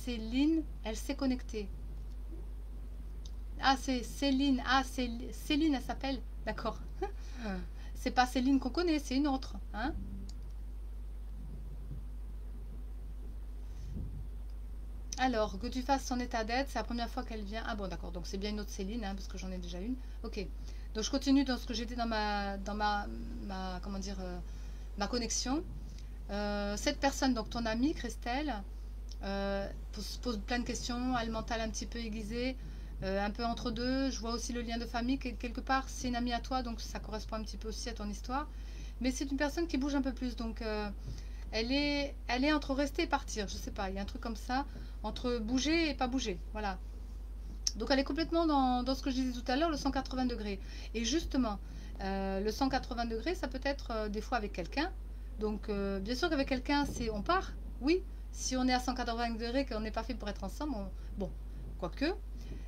Céline, elle s'est connectée. Ah, c'est Céline. Ah, c'est Céline, elle s'appelle. D'accord. C'est pas Céline qu'on connaît, c'est une autre. Hein. Alors, que tu fasses son état d'être, c'est la première fois qu'elle vient. Ah bon, d'accord, donc c'est bien une autre Céline, hein, parce que j'en ai déjà une. Ok. Donc je continue dans ce que j'étais dans ma comment dire, ma connexion. Cette personne, donc ton amie, Christelle, pose plein de questions, elle mental un petit peu aiguisé, un peu entre deux. Je vois aussi le lien de famille, quelque part, c'est une amie à toi, donc ça correspond un petit peu aussi à ton histoire. Mais c'est une personne qui bouge un peu plus, donc elle est entre rester et partir, je sais pas, il y a un truc comme ça, entre bouger et pas bouger, voilà. Donc elle est complètement dans ce que je disais tout à l'heure, le 180 degrés. Et justement, le 180 degrés, ça peut être des fois avec quelqu'un. Donc bien sûr qu'avec quelqu'un, on part, oui. Si on est à 180 degrés, qu'on n'est pas fait pour être ensemble, bon, quoique.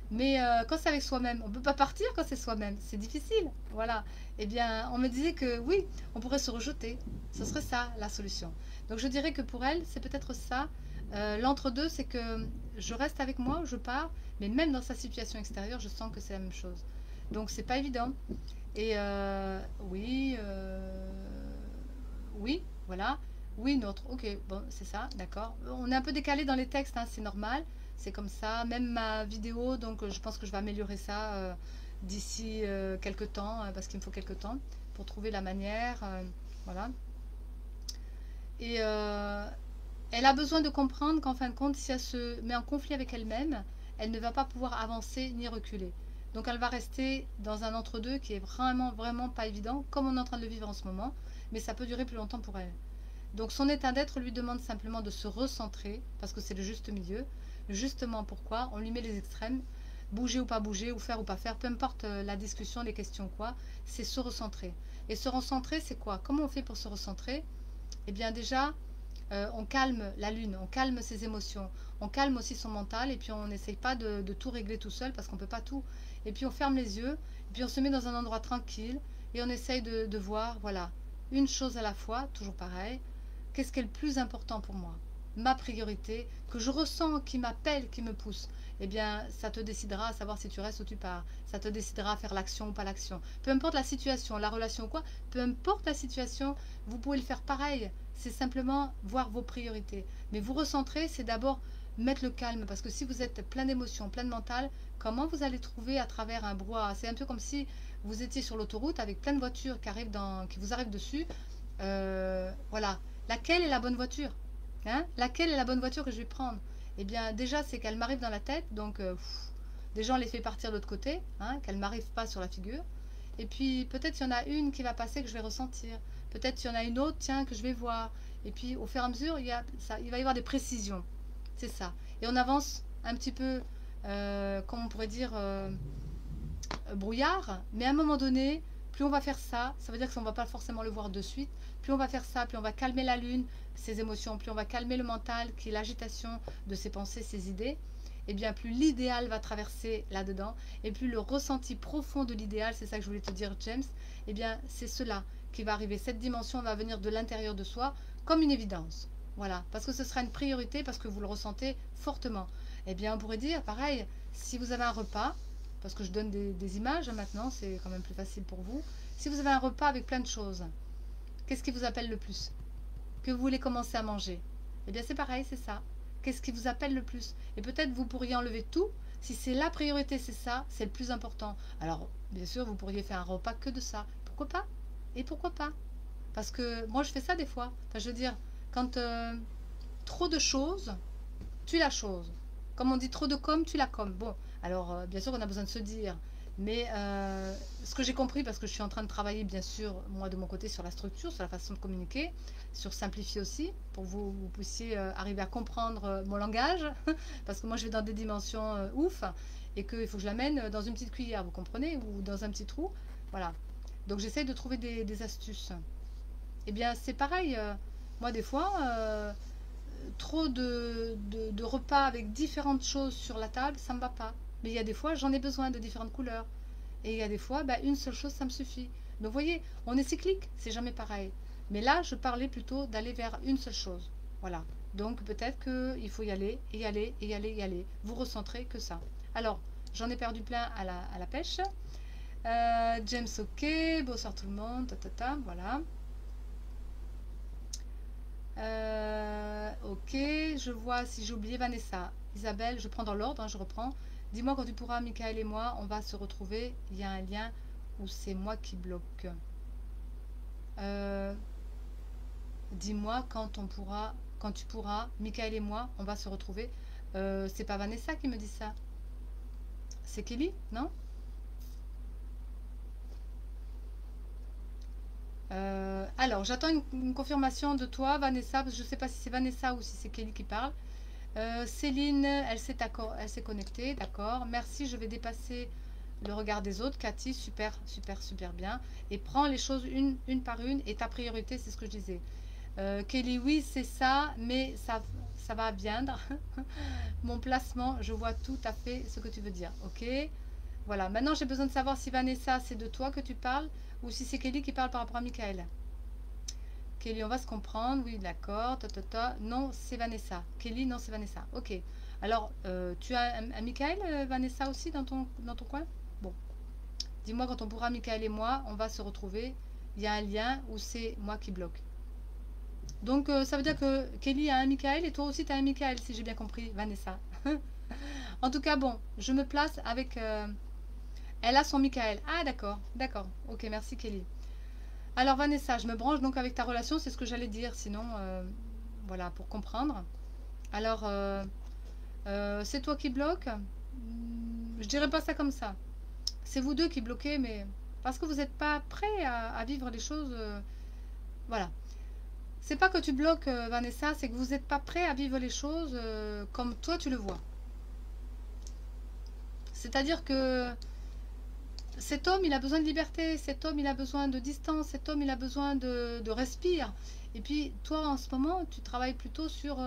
Mais quand c'est avec soi-même, on ne peut pas partir quand c'est soi-même. C'est difficile, voilà. Eh bien, on me disait que oui, on pourrait se rejeter. Ce serait ça, la solution. Donc je dirais que pour elle, c'est peut-être ça. L'entre-deux, c'est que je reste avec moi, je pars, mais même dans sa situation extérieure, je sens que c'est la même chose. Donc c'est pas évident. Et oui, oui, voilà. Oui, notre. Ok, bon, c'est ça, d'accord. On est un peu décalé dans les textes, hein, c'est normal. C'est comme ça. Même ma vidéo, donc je pense que je vais améliorer ça d'ici quelques temps, parce qu'il me faut quelques temps pour trouver la manière. Voilà. Et elle a besoin de comprendre qu'en fin de compte, si elle se met en conflit avec elle-même, elle ne va pas pouvoir avancer ni reculer. Donc elle va rester dans un entre-deux qui est vraiment, vraiment pas évident, comme on est en train de le vivre en ce moment, mais ça peut durer plus longtemps pour elle. Donc son état d'être lui demande simplement de se recentrer, parce que c'est le juste milieu. Justement pourquoi on lui met les extrêmes, bouger ou pas bouger, ou pas faire, peu importe la discussion, les questions, quoi, c'est se recentrer. Et se recentrer, c'est quoi? Comment on fait pour se recentrer? Eh bien déjà, on calme la lune, on calme ses émotions, on calme aussi son mental, et puis on n'essaye pas de tout régler tout seul, parce qu'on ne peut pas tout. Et puis on ferme les yeux, et puis on se met dans un endroit tranquille, et on essaye de voir, voilà, une chose à la fois, toujours pareil. Qu'est-ce qui est le plus important pour moi? Ma priorité, que je ressens, qui m'appelle, qui me pousse. Eh bien, ça te décidera à savoir si tu restes ou tu pars. Ça te décidera à faire l'action ou pas l'action. Peu importe la situation, la relation ou quoi, peu importe la situation, vous pouvez le faire pareil. C'est simplement voir vos priorités. Mais vous recentrer, c'est d'abord mettre le calme. Parce que si vous êtes plein d'émotions, plein de mental, comment vous allez trouver à travers un brouhaha? C'est un peu comme si vous étiez sur l'autoroute avec plein de voitures qui vous arrivent dessus. Voilà. Laquelle est la bonne voiture? Hein? Laquelle est la bonne voiture que je vais prendre? Eh bien, déjà, c'est qu'elle m'arrive dans la tête, donc déjà, on les fait partir de l'autre côté, hein, qu'elle ne m'arrive pas sur la figure. Et puis, peut-être il y en a une qui va passer que je vais ressentir. Peut-être il y en a une autre, tiens, que je vais voir. Et puis, au fur et à mesure, il va y avoir des précisions. C'est ça. Et on avance un petit peu, comment on pourrait dire, brouillard, mais à un moment donné, plus on va faire ça, ça veut dire qu'on ne va pas forcément le voir de suite, plus on va faire ça, plus on va calmer la lune, ses émotions, plus on va calmer le mental, qui est l'agitation de ses pensées, ses idées, et bien plus l'idéal va traverser là-dedans, et plus le ressenti profond de l'idéal, c'est ça que je voulais te dire James, et bien c'est cela qui va arriver, cette dimension va venir de l'intérieur de soi, comme une évidence, voilà, parce que ce sera une priorité, parce que vous le ressentez fortement. Et bien on pourrait dire, pareil, si vous avez un repas, parce que je donne des images maintenant, c'est quand même plus facile pour vous. Si vous avez un repas avec plein de choses, qu'est-ce qui vous appelle le plus? Que vous voulez commencer à manger? Eh bien c'est pareil, c'est ça. Qu'est-ce qui vous appelle le plus? Et peut-être vous pourriez enlever tout. Si c'est la priorité, c'est ça, c'est le plus important. Alors, bien sûr, vous pourriez faire un repas que de ça. Pourquoi pas? Et pourquoi pas? Parce que moi, je fais ça des fois. Enfin, je veux dire, quand trop de choses, tue la chose. Comme on dit, trop de com, tue la com. Bon, alors, bien sûr, on a besoin de se dire, Mais ce que j'ai compris, parce que je suis en train de travailler, bien sûr, moi de mon côté, sur la structure, sur la façon de communiquer, sur simplifier aussi, pour que vous puissiez arriver à comprendre mon langage, parce que moi je vais dans des dimensions ouf, et qu'il faut que je l'amène dans une petite cuillère, vous comprenez, ou dans un petit trou. Voilà. Donc j'essaye de trouver des astuces. Eh bien, c'est pareil. Moi, des fois, trop de repas avec différentes choses sur la table, ça me va pas. Mais il y a des fois, j'en ai besoin de différentes couleurs. Et il y a des fois, bah, une seule chose, ça me suffit. Donc, vous voyez, on est cyclique, c'est jamais pareil. Mais là, je parlais plutôt d'aller vers une seule chose. Voilà. Donc, peut-être qu'il faut y aller, et y aller, et y aller, et y aller. Vous recentrez que ça. Alors, j'en ai perdu plein à la pêche. James, ok. Bonsoir tout le monde. Ta, ta, ta, voilà. Ok, je vois si j'ai oublié Vanessa. Isabelle, je prends dans l'ordre, hein, je reprends. Dis-moi quand tu pourras, Michael et moi, on va se retrouver. Il y a un lien où c'est moi qui bloque. Euh, Dis-moi quand tu pourras, Michael et moi, on va se retrouver. C'est pas Vanessa qui me dit ça. C'est Kelly, non? Alors, j'attends une confirmation de toi, Vanessa, parce que je ne sais pas si c'est Vanessa ou si c'est Kelly qui parle. Céline, elle s'est connectée, d'accord. Merci, je vais dépasser le regard des autres. Cathy, super, super, super bien. Et prends les choses une par une. Et ta priorité, c'est ce que je disais. Kelly, oui, c'est ça, mais ça va viendre. Mon placement, je vois tout à fait ce que tu veux dire. Ok. Voilà. Maintenant, j'ai besoin de savoir si Vanessa, c'est de toi que tu parles ou si c'est Kelly qui parle par rapport à Michael. Kelly, on va se comprendre. Oui, d'accord. Non, c'est Vanessa. Kelly, non, c'est Vanessa. Ok. Alors, tu as un Michael, Vanessa aussi dans ton coin? Bon. Dis-moi quand on pourra, Michael et moi, on va se retrouver. Il y a un lien où c'est moi qui bloque. Donc, ça veut dire que Kelly a un Michael et toi aussi tu as un Michael, si j'ai bien compris, Vanessa. En tout cas, bon, je me place avec... elle a son Michael. Ah, d'accord, d'accord. Ok, merci Kelly. Alors Vanessa, je me branche donc avec ta relation, c'est ce que j'allais dire, sinon, voilà, pour comprendre. Alors, c'est toi qui bloque? Je dirais pas ça comme ça. C'est vous deux qui bloquez, mais parce que vous n'êtes pas prêt à vivre les choses. Voilà. C'est pas que tu bloques, Vanessa, c'est que vous n'êtes pas prêt à vivre les choses comme toi tu le vois. C'est-à-dire que cet homme, il a besoin de liberté, cet homme, il a besoin de distance, cet homme, il a besoin de respire. Et puis, toi, en ce moment, tu travailles plutôt sur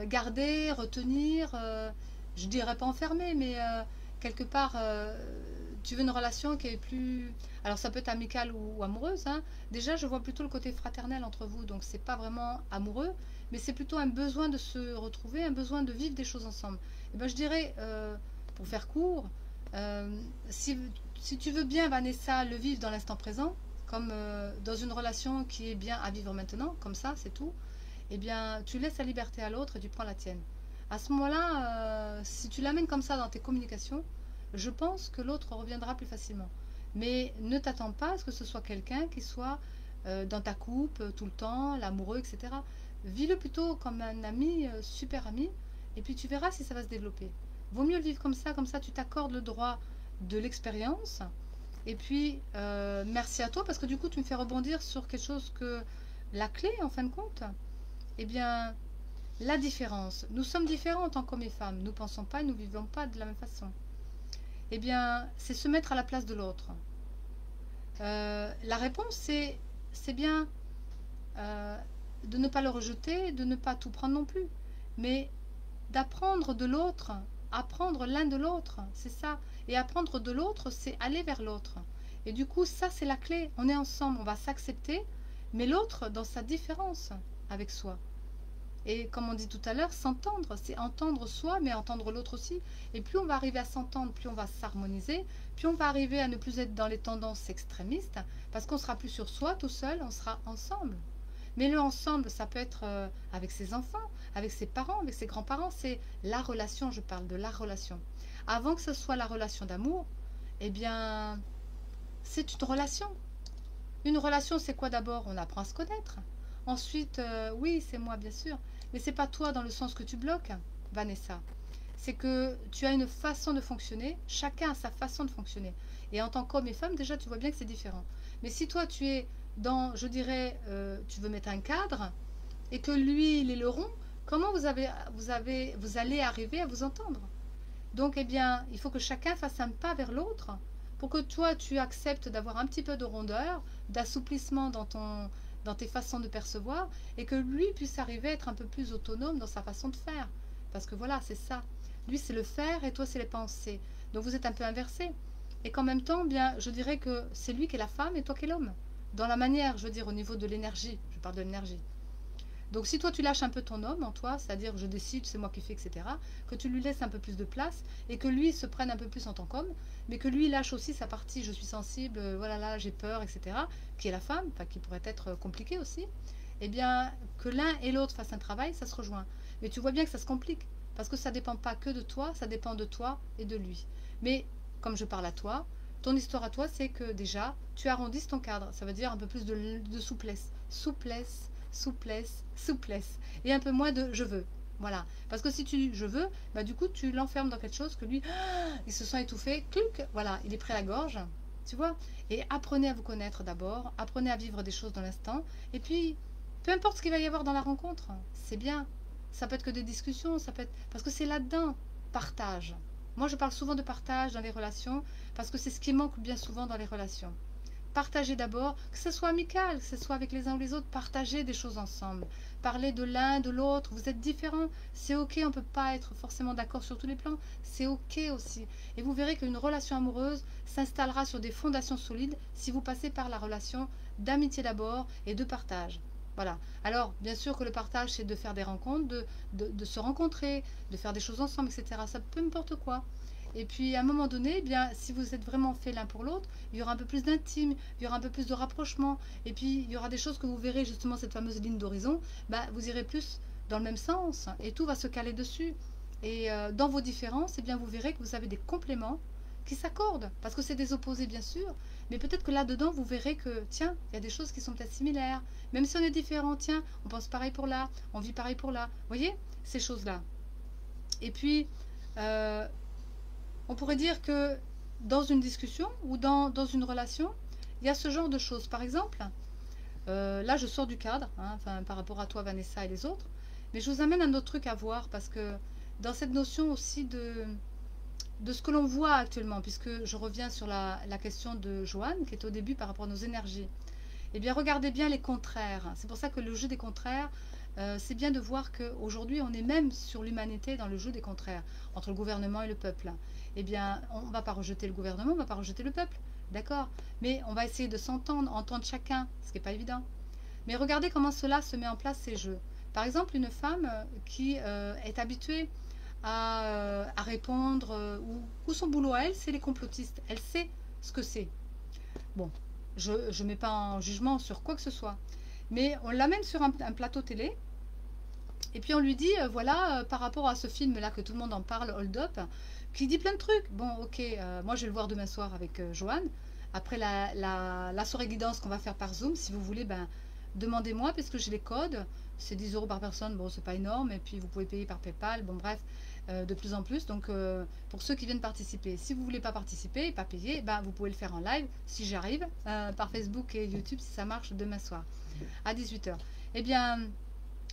garder, retenir, je dirais pas enfermer, mais quelque part, tu veux une relation qui est plus... Alors, ça peut être amicale ou amoureuse, hein. Déjà, je vois plutôt le côté fraternel entre vous, donc c'est pas vraiment amoureux, mais c'est plutôt un besoin de se retrouver, un besoin de vivre des choses ensemble. Et ben, je dirais, pour faire court, euh, si, si tu veux bien, Vanessa, le vivre dans l'instant présent, comme dans une relation qui est bien à vivre maintenant, comme ça, c'est tout, eh bien, tu laisses la liberté à l'autre et tu prends la tienne. À ce moment-là, si tu l'amènes comme ça dans tes communications, je pense que l'autre reviendra plus facilement. Mais ne t'attends pas à ce que ce soit quelqu'un qui soit dans ta coupe tout le temps, l'amoureux, etc. Vis-le plutôt comme un ami, super ami, et puis tu verras si ça va se développer. Vaut mieux le vivre comme ça tu t'accordes le droit de l'expérience. Et puis, merci à toi, parce que du coup, tu me fais rebondir sur quelque chose que la clé, en fin de compte, eh bien, la différence. Nous sommes différents en tant qu'hommes et femmes. Nous ne pensons pas et nous ne vivons pas de la même façon. Eh bien, c'est se mettre à la place de l'autre. La réponse, c'est bien euh, de ne pas le rejeter, de ne pas tout prendre non plus, mais d'apprendre de l'autre, apprendre l'un de l'autre, c'est ça. Et apprendre de l'autre, c'est aller vers l'autre. Et du coup, ça, c'est la clé. On est ensemble, on va s'accepter, mais l'autre dans sa différence avec soi. Et comme on dit tout à l'heure, s'entendre, c'est entendre soi, mais entendre l'autre aussi. Et plus on va arriver à s'entendre, plus on va s'harmoniser, plus on va arriver à ne plus être dans les tendances extrémistes, parce qu'on sera plus sur soi tout seul, on sera ensemble. Mais le ensemble, ça peut être avec ses enfants, avec ses parents, avec ses grands-parents. C'est la relation, je parle de la relation. Avant que ce soit la relation d'amour, eh bien, c'est une relation. Une relation, c'est quoi d'abord? On apprend à se connaître. Ensuite, oui, c'est moi, bien sûr. Mais c'est pas toi dans le sens que tu bloques, Vanessa. c'est que tu as une façon de fonctionner, chacun a sa façon de fonctionner. Et en tant qu'homme et femme, déjà, tu vois bien que c'est différent. Mais si toi, tu es dans, je dirais, tu veux mettre un cadre, et que lui, il est le rond, comment vous allez arriver à vous entendre? Donc, eh bien, il faut que chacun fasse un pas vers l'autre pour que toi, tu acceptes d'avoir un petit peu de rondeur, d'assouplissement dans tes façons de percevoir et que lui puisse arriver à être un peu plus autonome dans sa façon de faire. Parce que voilà, c'est ça. Lui, c'est le faire et toi, c'est les pensées. Donc, vous êtes un peu inversés. Et qu'en même temps, bien, je dirais que c'est lui qui est la femme et toi qui es l'homme. Dans la manière, je veux dire, au niveau de l'énergie. Je parle de l'énergie. Donc si toi tu lâches un peu ton homme en toi, c'est-à-dire je décide, c'est moi qui fais, etc., que tu lui laisses un peu plus de place et que lui se prenne un peu plus en tant qu'homme, mais que lui lâche aussi sa partie je suis sensible, voilà là j'ai peur, etc., qui est la femme, enfin qui pourrait être compliquée aussi, eh bien que l'un et l'autre fassent un travail, ça se rejoint. Mais tu vois bien que ça se complique, parce que ça ne dépend pas que de toi, ça dépend de toi et de lui. Mais comme je parle à toi, ton histoire à toi, c'est que déjà, tu arrondisses ton cadre. Ça veut dire un peu plus de souplesse. Souplesse, souplesse, souplesse. Et un peu moins de je veux. Voilà. Parce que si tu dis je veux, bah du coup, tu l'enfermes dans quelque chose que lui, il se sent étouffé. Clic, voilà, il est prêt à la gorge. Tu vois? Et apprenez à vous connaître d'abord. Apprenez à vivre des choses dans l'instant. Et puis, peu importe ce qu'il va y avoir dans la rencontre, c'est bien. Ça peut être que des discussions, ça peut être. Parce que c'est là-dedans. Partage. Moi, je parle souvent de partage dans les relations parce que c'est ce qui manque bien souvent dans les relations. Partagez d'abord, que ce soit amical, que ce soit avec les uns ou les autres, partagez des choses ensemble. Parlez de l'un, de l'autre, vous êtes différents, c'est ok, on ne peut pas être forcément d'accord sur tous les plans, c'est ok aussi. Et vous verrez qu'une relation amoureuse s'installera sur des fondations solides si vous passez par la relation d'amitié d'abord et de partage. Voilà. Alors, bien sûr que le partage, c'est de faire des rencontres, de se rencontrer, de faire des choses ensemble, etc. Ça peut n'importe quoi. Et puis, à un moment donné, eh bien, si vous êtes vraiment fait l'un pour l'autre, il y aura un peu plus d'intime, il y aura un peu plus de rapprochement. Et puis, il y aura des choses que vous verrez, justement, cette fameuse ligne d'horizon, bah, vous irez plus dans le même sens et tout va se caler dessus. Et dans vos différences, eh bien, vous verrez que vous avez des compléments qui s'accordent. Parce que c'est des opposés, bien sûr. Mais peut-être que là-dedans, vous verrez que, tiens, il y a des choses qui sont peut-être similaires. Même si on est différent, tiens, on pense pareil pour là, on vit pareil pour là. Vous voyez, ces choses-là. Et puis, euh, on pourrait dire que dans une discussion ou dans une relation, il y a ce genre de choses. Par exemple, là, je sors du cadre, hein, enfin, par rapport à toi, Vanessa, et les autres. Mais je vous amène un autre truc à voir parce que dans cette notion aussi de ce que l'on voit actuellement, puisque je reviens sur la question de Joanne, qui est au début par rapport à nos énergies. Eh bien, regardez bien les contraires. C'est pour ça que le jeu des contraires, c'est bien de voir qu'aujourd'hui, on est même sur l'humanité dans le jeu des contraires, entre le gouvernement et le peuple. Eh bien, on ne va pas rejeter le gouvernement, on ne va pas rejeter le peuple, d'accord? Mais on va essayer de s'entendre, entendre chacun, ce qui n'est pas évident. Mais regardez comment cela se met en place, ces jeux. Par exemple, une femme qui est habituée à répondre, ou son boulot à elle, c'est les complotistes. Elle sait ce que c'est. Bon, je ne mets pas en jugement sur quoi que ce soit. Mais on l'amène sur un plateau télé, et puis on lui dit, voilà, par rapport à ce film-là que tout le monde en parle, Hold Up, qui dit plein de trucs. Bon, ok, moi je vais le voir demain soir avec Joanne. Après la soirée guidance qu'on va faire par Zoom, si vous voulez, ben, demandez-moi, parce que j'ai les codes. C'est 10 euros par personne, bon, c'est pas énorme. Et puis vous pouvez payer par PayPal, bon, bref, de plus en plus. Donc, pour ceux qui viennent participer, si vous voulez pas participer et pas payer, ben, vous pouvez le faire en live, si j'arrive, par Facebook et YouTube, si ça marche, demain soir, à 18 h. Eh bien,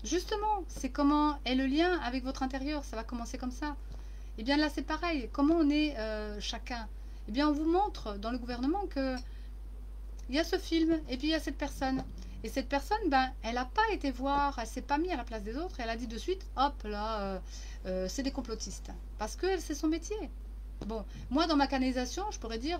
justement, c'est comment est le lien avec votre intérieur. Ça va commencer comme ça. Eh bien là, c'est pareil. Comment on est chacun? Eh bien, on vous montre dans le gouvernement que il y a ce film et puis il y a cette personne. Et cette personne, ben, elle n'a pas été voir, elle s'est pas mise à la place des autres. Et elle a dit de suite, hop là, c'est des complotistes. Parce que c'est son métier. Bon, moi, dans ma canalisation, je pourrais dire,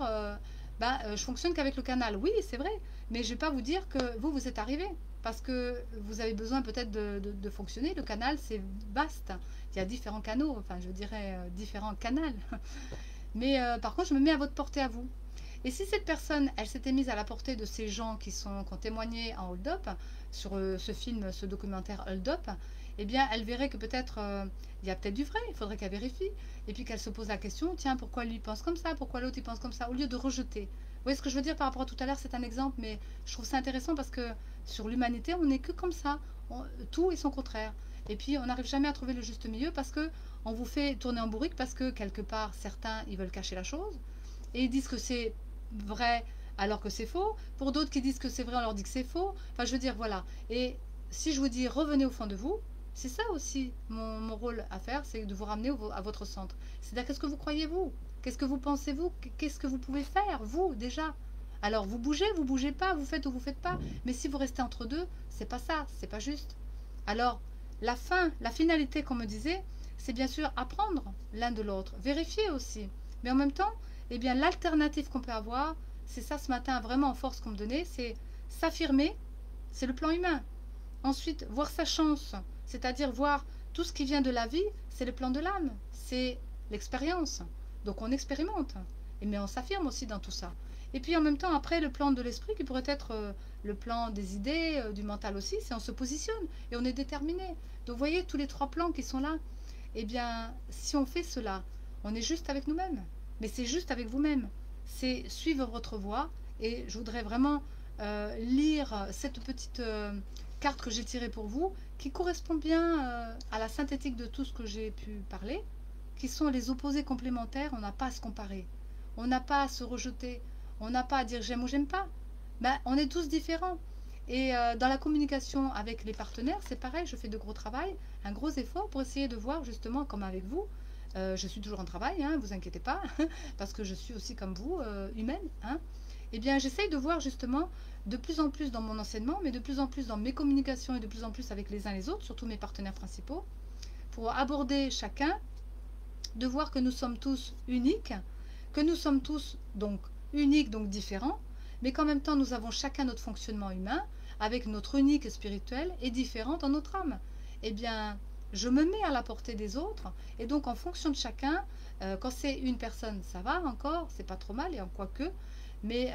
je fonctionne qu'avec le canal. Oui, c'est vrai. Mais je ne vais pas vous dire que vous êtes arrivé. Parce que vous avez besoin peut-être de fonctionner. Le canal, c'est vaste. Il y a différents canaux, enfin je dirais différents canaux. Mais par contre, je me mets à votre portée à vous. Et si cette personne, elle s'était mise à la portée de ces gens qui ont témoigné en Hold Up, sur ce film, ce documentaire Hold Up, eh bien, elle verrait que peut-être, il y a peut-être du vrai, il faudrait qu'elle vérifie. Et puis qu'elle se pose la question, tiens, pourquoi lui pense comme ça, pourquoi l'autre il pense comme ça, au lieu de rejeter. Vous voyez ce que je veux dire par rapport à tout à l'heure, c'est un exemple, mais je trouve ça intéressant parce que sur l'humanité, on n'est que comme ça, tout est son contraire. Et puis, on n'arrive jamais à trouver le juste milieu parce que on vous fait tourner en bourrique parce que, quelque part, certains, ils veulent cacher la chose. Et ils disent que c'est vrai alors que c'est faux. Pour d'autres qui disent que c'est vrai, on leur dit que c'est faux. Enfin, je veux dire, voilà. Et si je vous dis revenez au fond de vous, c'est ça aussi mon rôle à faire, c'est de vous ramener à votre centre. C'est-à-dire, qu'est-ce que vous croyez vous? Qu'est-ce que vous pensez vous? Qu'est-ce que vous pouvez faire vous déjà? Alors vous bougez pas, vous faites ou vous faites pas. Mais si vous restez entre deux, c'est pas ça, c'est pas juste. Alors la finalité, comme on me disait, c'est bien sûr apprendre l'un de l'autre, vérifier aussi. Mais en même temps, eh bien l'alternative qu'on peut avoir, c'est ça ce matin vraiment en force qu'on me donnait, c'est s'affirmer, c'est le plan humain. Ensuite, voir sa chance, c'est-à-dire voir tout ce qui vient de la vie, c'est le plan de l'âme, c'est l'expérience. Donc on expérimente, mais on s'affirme aussi dans tout ça. Et puis en même temps, après, le plan de l'esprit, qui pourrait être le plan des idées, du mental aussi, c'est on se positionne et on est déterminé. Donc vous voyez, tous les trois plans qui sont là, eh bien, si on fait cela, on est juste avec nous-mêmes. Mais c'est juste avec vous-même. C'est suivre votre voie. Et je voudrais vraiment lire cette petite carte que j'ai tirée pour vous, qui correspond bien à la synthétique de tout ce que j'ai pu parler, qui sont les opposés complémentaires. On n'a pas à se comparer. On n'a pas à se rejeter. On n'a pas à dire j'aime ou j'aime pas. Ben, on est tous différents. Et dans la communication avec les partenaires, c'est pareil, je fais de gros travail, un gros effort pour essayer de voir justement, comme avec vous, je suis toujours en travail, hein, vous inquiétez pas, parce que je suis aussi comme vous, humaine. Hein. Eh bien, j'essaye de voir justement de plus en plus dans mon enseignement, mais de plus en plus dans mes communications et de plus en plus avec les uns les autres, surtout mes partenaires principaux, pour aborder chacun, de voir que nous sommes tous uniques, que nous sommes tous donc uniques, donc différents, mais qu'en même temps nous avons chacun notre fonctionnement humain, avec notre unique spirituel et différent dans notre âme. Eh bien, je me mets à la portée des autres, et donc en fonction de chacun, quand c'est une personne, ça va encore, c'est pas trop mal, et en quoi que, mais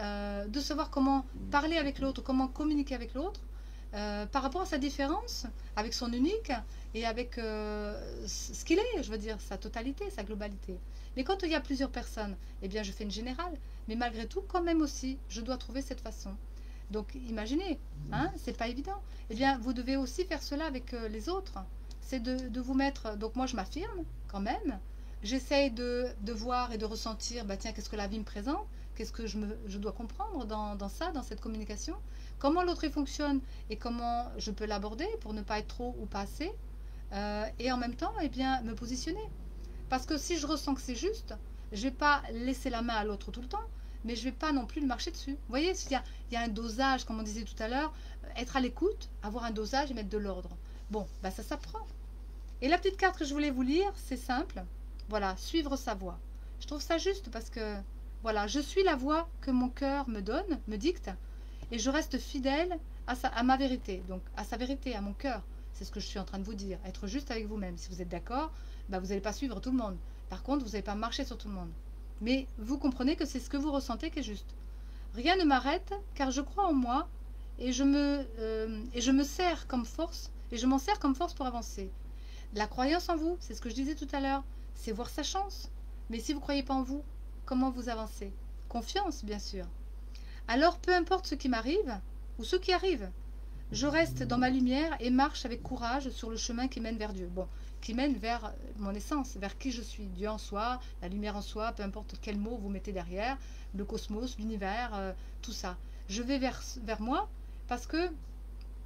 de savoir comment parler avec l'autre, comment communiquer avec l'autre, par rapport à sa différence, avec son unique, et avec ce qu'il est, je veux dire, sa totalité, sa globalité. Mais quand il y a plusieurs personnes, eh bien je fais une générale, mais malgré tout, quand même aussi, je dois trouver cette façon. Donc imaginez, hein, c'est pas évident. Eh bien, vous devez aussi faire cela avec les autres. C'est de vous mettre. Donc moi, je m'affirme quand même. J'essaye de voir et de ressentir. Bah tiens, qu'est-ce que la vie me présente? Qu'est-ce que je dois comprendre dans ça, dans cette communication? Comment l'autre fonctionne et comment je peux l'aborder pour ne pas être trop ou pas assez. Et en même temps, eh bien, me positionner. Parce que si je ressens que c'est juste, je ne vais pas laisser la main à l'autre tout le temps, mais je ne vais pas non plus le marcher dessus. Vous voyez, il y a un dosage, comme on disait tout à l'heure, être à l'écoute, avoir un dosage et mettre de l'ordre. Bon, bah ça s'apprend. Et la petite carte que je voulais vous lire, c'est simple. Voilà, suivre sa voie. Je trouve ça juste parce que, voilà, je suis la voie que mon cœur me donne, me dicte, et je reste fidèle à ma vérité, donc à sa vérité, à mon cœur. C'est ce que je suis en train de vous dire. Être juste avec vous-même. Si vous êtes d'accord, bah vous n'allez pas suivre tout le monde. Par contre, vous n'allez pas marcher sur tout le monde. Mais vous comprenez que c'est ce que vous ressentez qui est juste. Rien ne m'arrête car je crois en moi et je me sers comme force et je m'en sers comme force pour avancer. La croyance en vous, c'est ce que je disais tout à l'heure, c'est voir sa chance. Mais si vous ne croyez pas en vous, comment vous avancez? Confiance, bien sûr. Alors, peu importe ce qui m'arrive ou ce qui arrive, je reste dans ma lumière et marche avec courage sur le chemin qui mène vers Dieu. Bon, qui mène vers mon essence, vers qui je suis. Dieu en soi, la lumière en soi, peu importe quel mot vous mettez derrière, le cosmos, l'univers, tout ça. Je vais vers moi parce que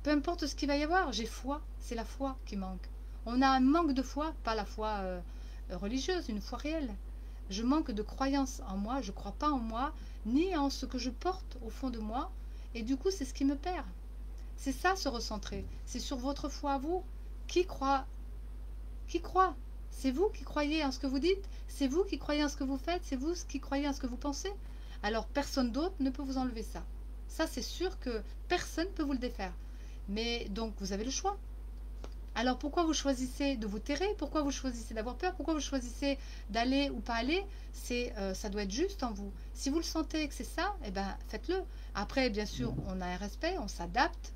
peu importe ce qu'il va y avoir, j'ai foi. C'est la foi qui manque. On a un manque de foi, pas la foi religieuse, une foi réelle. Je manque de croyance en moi, je ne crois pas en moi, ni en ce que je porte au fond de moi. Et du coup, c'est ce qui me perd. C'est ça, se recentrer. C'est sur votre foi à vous. Qui croit? Qui croit? C'est vous qui croyez en ce que vous dites? C'est vous qui croyez en ce que vous faites? C'est vous qui croyez en ce que vous pensez? Alors, personne d'autre ne peut vous enlever ça. Ça, c'est sûr que personne ne peut vous le défaire. Mais donc, vous avez le choix. Alors, pourquoi vous choisissez de vous terrer? Pourquoi vous choisissez d'avoir peur? Pourquoi vous choisissez d'aller ou pas aller? Ça doit être juste en vous. Si vous le sentez que c'est ça, eh ben, faites-le. Après, bien sûr, on a un respect, on s'adapte.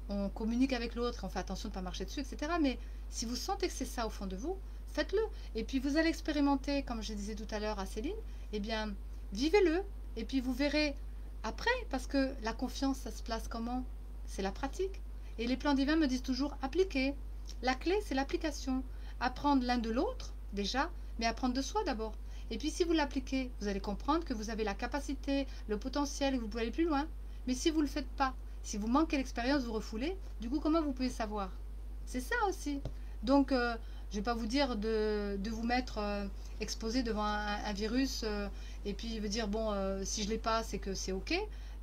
On communique avec l'autre, on fait attention de ne pas marcher dessus, etc. Mais si vous sentez que c'est ça au fond de vous, faites-le. Et puis vous allez expérimenter, comme je disais tout à l'heure à Céline, eh bien, vivez-le. Et puis vous verrez après, parce que la confiance, ça se place comment? C'est la pratique. Et les plans divins me disent toujours appliquer. La clé, c'est l'application. Apprendre l'un de l'autre, déjà, mais apprendre de soi d'abord. Et puis si vous l'appliquez, vous allez comprendre que vous avez la capacité, le potentiel, et que vous pouvez aller plus loin. Mais si vous ne le faites pas, si vous manquez l'expérience, vous refoulez, du coup, comment vous pouvez savoir? C'est ça aussi. Donc, je ne vais pas vous dire de vous mettre exposé devant un virus et puis vous dire, bon, si je ne l'ai pas, c'est que c'est OK.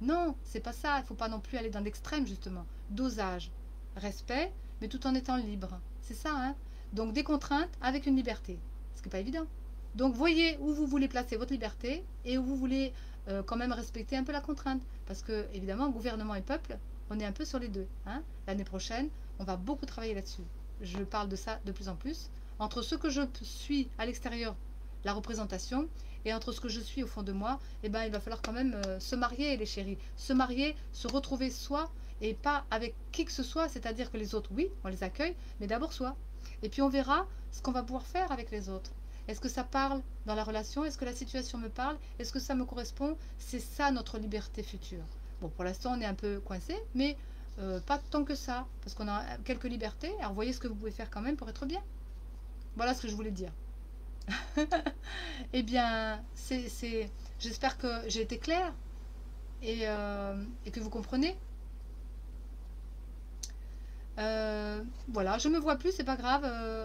Non, c'est pas ça. Il ne faut pas non plus aller dans l'extrême, justement. Dosage, respect, mais tout en étant libre. C'est ça, hein. Donc, des contraintes avec une liberté. Ce qui n'est pas évident. Donc, voyez où vous voulez placer votre liberté et où vous voulez quand même respecter un peu la contrainte. Parce que, évidemment, gouvernement et peuple, on est un peu sur les deux. Hein. L'année prochaine, on va beaucoup travailler là-dessus. Je parle de ça de plus en plus. Entre ce que je suis à l'extérieur, la représentation, et entre ce que je suis au fond de moi, eh ben, il va falloir quand même se marier, les chéris. Se marier, se retrouver soi, et pas avec qui que ce soit. C'est-à-dire que les autres, oui, on les accueille, mais d'abord soi. Et puis on verra ce qu'on va pouvoir faire avec les autres. Est-ce que ça parle dans la relation? Est-ce que la situation me parle? Est-ce que ça me correspond? C'est ça notre liberté future. Bon, pour l'instant, on est un peu coincé, mais pas tant que ça, parce qu'on a quelques libertés. Alors, voyez ce que vous pouvez faire quand même pour être bien. Voilà ce que je voulais dire. Eh bien, j'espère que j'ai été claire et que vous comprenez. Voilà, je me vois plus, c'est pas grave.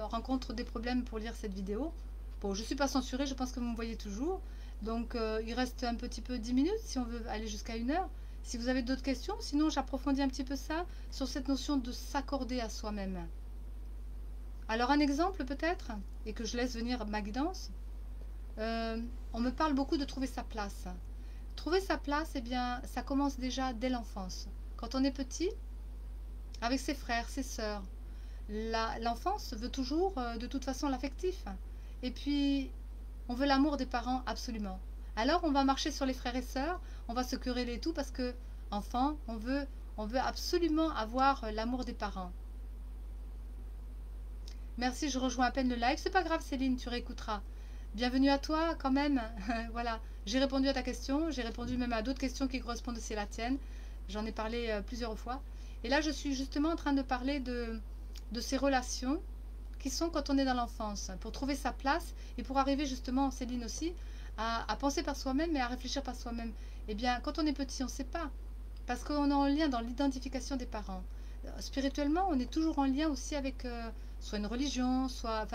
Rencontre des problèmes pour lire cette vidéo. Bon, je suis pas censurée, je pense que vous me voyez toujours. Donc, il reste un petit peu 10 minutes si on veut aller jusqu'à 1 heure. Si vous avez d'autres questions, sinon j'approfondis un petit peu ça sur cette notion de s'accorder à soi-même. Alors, un exemple peut-être, et que je laisse venir ma guidance. On me parle beaucoup de trouver sa place. Trouver sa place, eh bien, ça commence déjà dès l'enfance. Quand on est petit, avec ses frères, ses sœurs, l'enfance veut toujours de toute façon l'affectif. Et puis, on veut l'amour des parents absolument. Alors, on va marcher sur les frères et sœurs, on va se quereller et tout parce que, enfant, on veut absolument avoir l'amour des parents. Merci, je rejoins à peine le live. C'est pas grave, Céline, tu réécouteras. Bienvenue à toi, quand même. Voilà, j'ai répondu à ta question. J'ai répondu même à d'autres questions qui correspondent aussi à la tienne. J'en ai parlé plusieurs fois. Et là, je suis justement en train de parler de ces relations qui sont quand on est dans l'enfance, pour trouver sa place et pour arriver justement, Céline aussi, à penser par soi-même et à réfléchir par soi-même. Eh bien, quand on est petit, on ne sait pas. Parce qu'on est en lien dans l'identification des parents. Spirituellement, on est toujours en lien aussi avec soit une religion, soit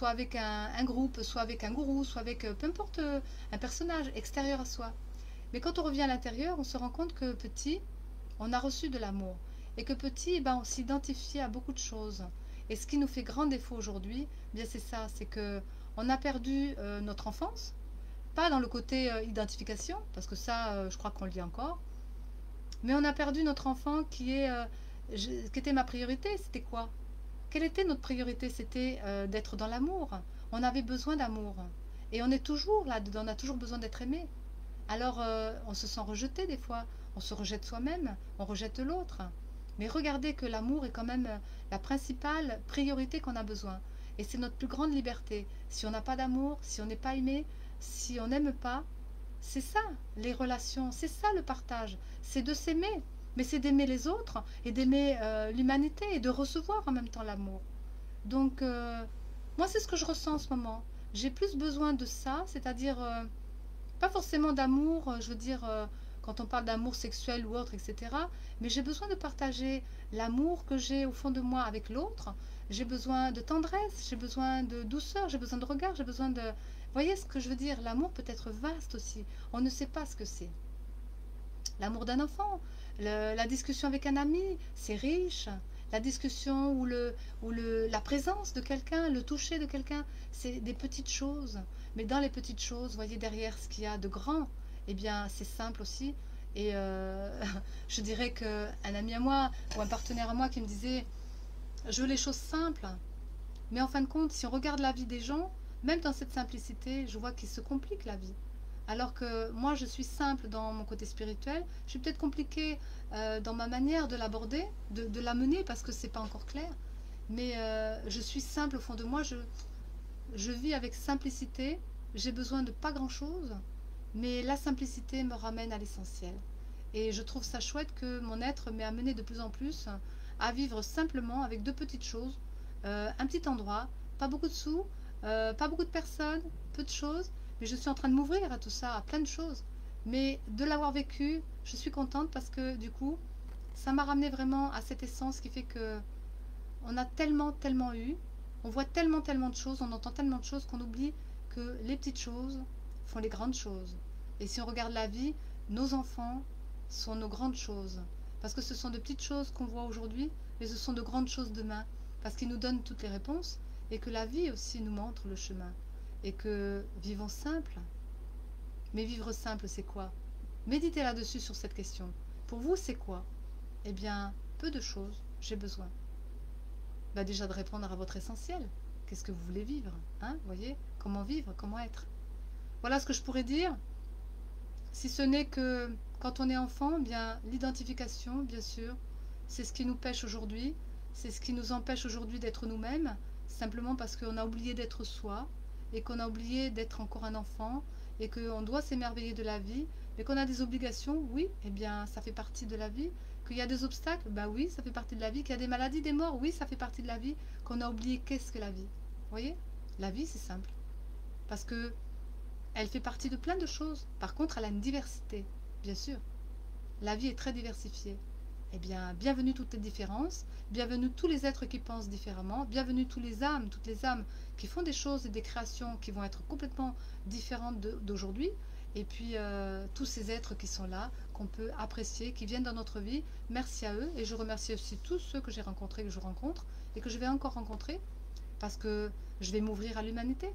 avec un groupe, soit avec un gourou, soit avec peu importe un personnage extérieur à soi. Mais quand on revient à l'intérieur, on se rend compte que petit, on a reçu de l'amour. Et que petit, eh ben, on s'identifie à beaucoup de choses. Et ce qui nous fait grand défaut aujourd'hui, eh bien c'est ça, c'est que on a perdu notre enfance, pas dans le côté identification, parce que ça, je crois qu'on le dit encore, mais on a perdu notre enfant qui était ma priorité, c'était quoi? Quelle était notre priorité? C'était d'être dans l'amour. On avait besoin d'amour. Et on est toujours là-dedans, on a toujours besoin d'être aimé. Alors, on se sent rejeté des fois, on se rejette soi-même, on rejette l'autre. Mais regardez que l'amour est quand même la principale priorité qu'on a besoin. Et c'est notre plus grande liberté. Si on n'a pas d'amour, si on n'est pas aimé, si on n'aime pas, c'est ça les relations, c'est ça le partage. C'est de s'aimer, mais c'est d'aimer les autres et d'aimer l'humanité et de recevoir en même temps l'amour. Donc, moi, c'est ce que je ressens en ce moment. J'ai plus besoin de ça, c'est-à-dire pas forcément d'amour, je veux dire, quand on parle d'amour sexuel ou autre, etc. Mais j'ai besoin de partager l'amour que j'ai au fond de moi avec l'autre. J'ai besoin de tendresse, j'ai besoin de douceur, j'ai besoin de regard, j'ai besoin de... Vous voyez ce que je veux dire? L'amour peut être vaste aussi. On ne sait pas ce que c'est. L'amour d'un enfant, la discussion avec un ami, c'est riche. La discussion ou la présence de quelqu'un, le toucher de quelqu'un, c'est des petites choses. Mais dans les petites choses, voyez derrière ce qu'il y a de grand, eh bien c'est simple aussi. Et je dirais qu'un ami à moi ou un partenaire à moi qui me disait je veux les choses simples. Mais en fin de compte, si on regarde la vie des gens, même dans cette simplicité, je vois qu'il se complique la vie. Alors que moi, je suis simple dans mon côté spirituel, je suis peut-être compliquée dans ma manière de l'aborder, de l'amener parce que c'est pas encore clair. Mais je suis simple au fond de moi, je vis avec simplicité, j'ai besoin de pas grand-chose, mais la simplicité me ramène à l'essentiel. Et je trouve ça chouette que mon être m'ait amené de plus en plus à vivre simplement avec de petites choses, un petit endroit, pas beaucoup de sous, pas beaucoup de personnes, peu de choses, mais je suis en train de m'ouvrir à tout ça, à plein de choses. Mais de l'avoir vécu, je suis contente parce que du coup, ça m'a ramené vraiment à cette essence qui fait que on a tellement, tellement eu, on voit tellement, tellement de choses, on entend tellement de choses qu'on oublie que les petites choses font les grandes choses. Et si on regarde la vie, nos enfants sont nos grandes choses. Parce que ce sont de petites choses qu'on voit aujourd'hui, mais ce sont de grandes choses demain. Parce qu'ils nous donnent toutes les réponses et que la vie aussi nous montre le chemin. Et que vivons simple. Mais vivre simple, c'est quoi? Méditez là-dessus sur cette question. Pour vous, c'est quoi? Eh bien, peu de choses, j'ai besoin. Bah déjà de répondre à votre essentiel. Qu'est-ce que vous voulez vivre, hein? Vous voyez? Comment vivre, comment être. Voilà ce que je pourrais dire. Si ce n'est que quand on est enfant, eh bien l'identification, bien sûr, c'est ce qui nous pêche aujourd'hui, c'est ce qui nous empêche aujourd'hui d'être nous-mêmes, simplement parce qu'on a oublié d'être soi et qu'on a oublié d'être encore un enfant et qu'on doit s'émerveiller de la vie, mais qu'on a des obligations, oui, eh bien ça fait partie de la vie. Qu'il y a des obstacles, bah oui, ça fait partie de la vie. Qu'il y a des maladies, des morts, oui, ça fait partie de la vie. Qu'on a oublié qu'est-ce que la vie. Vous voyez? La vie, c'est simple. Parce que elle fait partie de plein de choses. Par contre, elle a une diversité, bien sûr. La vie est très diversifiée. Eh bien, bienvenue toutes les différences, bienvenue tous les êtres qui pensent différemment, bienvenue tous les âmes, toutes les âmes qui font des choses et des créations qui vont être complètement différentes d'aujourd'hui. Et puis, tous ces êtres qui sont là, qu'on peut apprécier, qui viennent dans notre vie, merci à eux. Et je remercie aussi tous ceux que j'ai rencontrés, que je rencontre et que je vais encore rencontrer, parce que je vais m'ouvrir à l'humanité.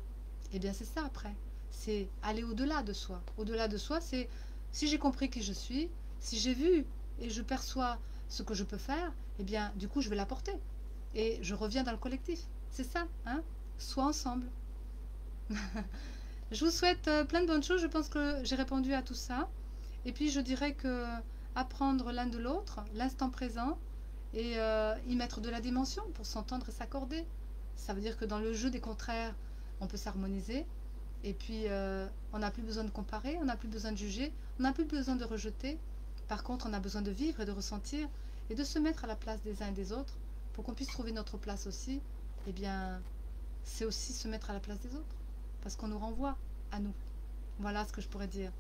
Eh bien, c'est ça après. C'est aller au-delà de soi. Au-delà de soi, c'est si j'ai compris qui je suis, si j'ai vu et je perçois ce que je peux faire, eh bien, du coup, je vais l'apporter. Et je reviens dans le collectif. C'est ça, hein? Soit ensemble. Je vous souhaite plein de bonnes choses. Je pense que j'ai répondu à tout ça. Et puis, je dirais que apprendre l'un de l'autre, l'instant présent, et y mettre de la dimension pour s'entendre et s'accorder. Ça veut dire que dans le jeu des contraires, on peut s'harmoniser. Et puis, on n'a plus besoin de comparer, on n'a plus besoin de juger, on n'a plus besoin de rejeter. Par contre, on a besoin de vivre et de ressentir et de se mettre à la place des uns et des autres pour qu'on puisse trouver notre place aussi. Eh bien, c'est aussi se mettre à la place des autres parce qu'on nous renvoie à nous. Voilà ce que je pourrais dire.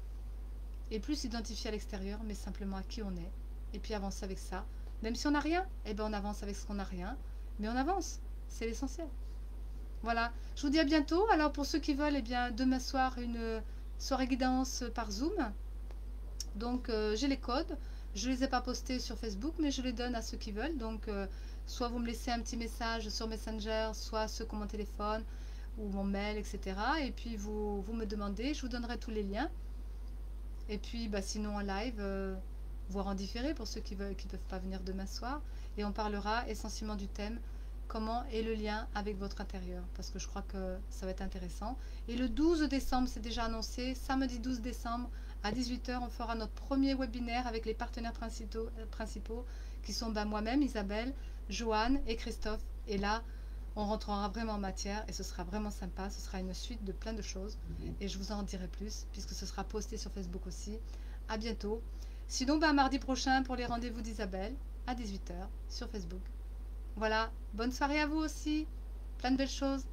Et plus s'identifier à l'extérieur, mais simplement à qui on est. Et puis avancer avec ça. Même si on n'a rien, eh bien on avance avec ce qu'on n'a rien. Mais on avance. C'est l'essentiel. Voilà. Je vous dis à bientôt. Alors pour ceux qui veulent, eh bien demain soir, une soirée guidance par Zoom. Donc j'ai les codes. Je ne les ai pas postés sur Facebook, mais je les donne à ceux qui veulent. Donc soit vous me laissez un petit message sur Messenger, soit ceux qui ont mon téléphone ou mon mail, etc. Et puis vous me demandez, je vous donnerai tous les liens. Et puis bah, sinon en live, voire en différé pour ceux qui ne peuvent pas venir demain soir. Et on parlera essentiellement du thème comment est le lien avec votre intérieur, parce que je crois que ça va être intéressant. Et le 12 décembre, c'est déjà annoncé, samedi 12 décembre à 18 h, on fera notre premier webinaire avec les partenaires principaux qui sont moi-même, Isabelle, Joanne et Christophe. Et là, on rentrera vraiment en matière et ce sera vraiment sympa. Ce sera une suite de plein de choses et je vous en dirai plus puisque ce sera posté sur Facebook aussi. À bientôt. Sinon, mardi prochain pour les rendez-vous d'Isabelle à 18 h sur Facebook. Voilà, bonne soirée à vous aussi. Plein de belles choses.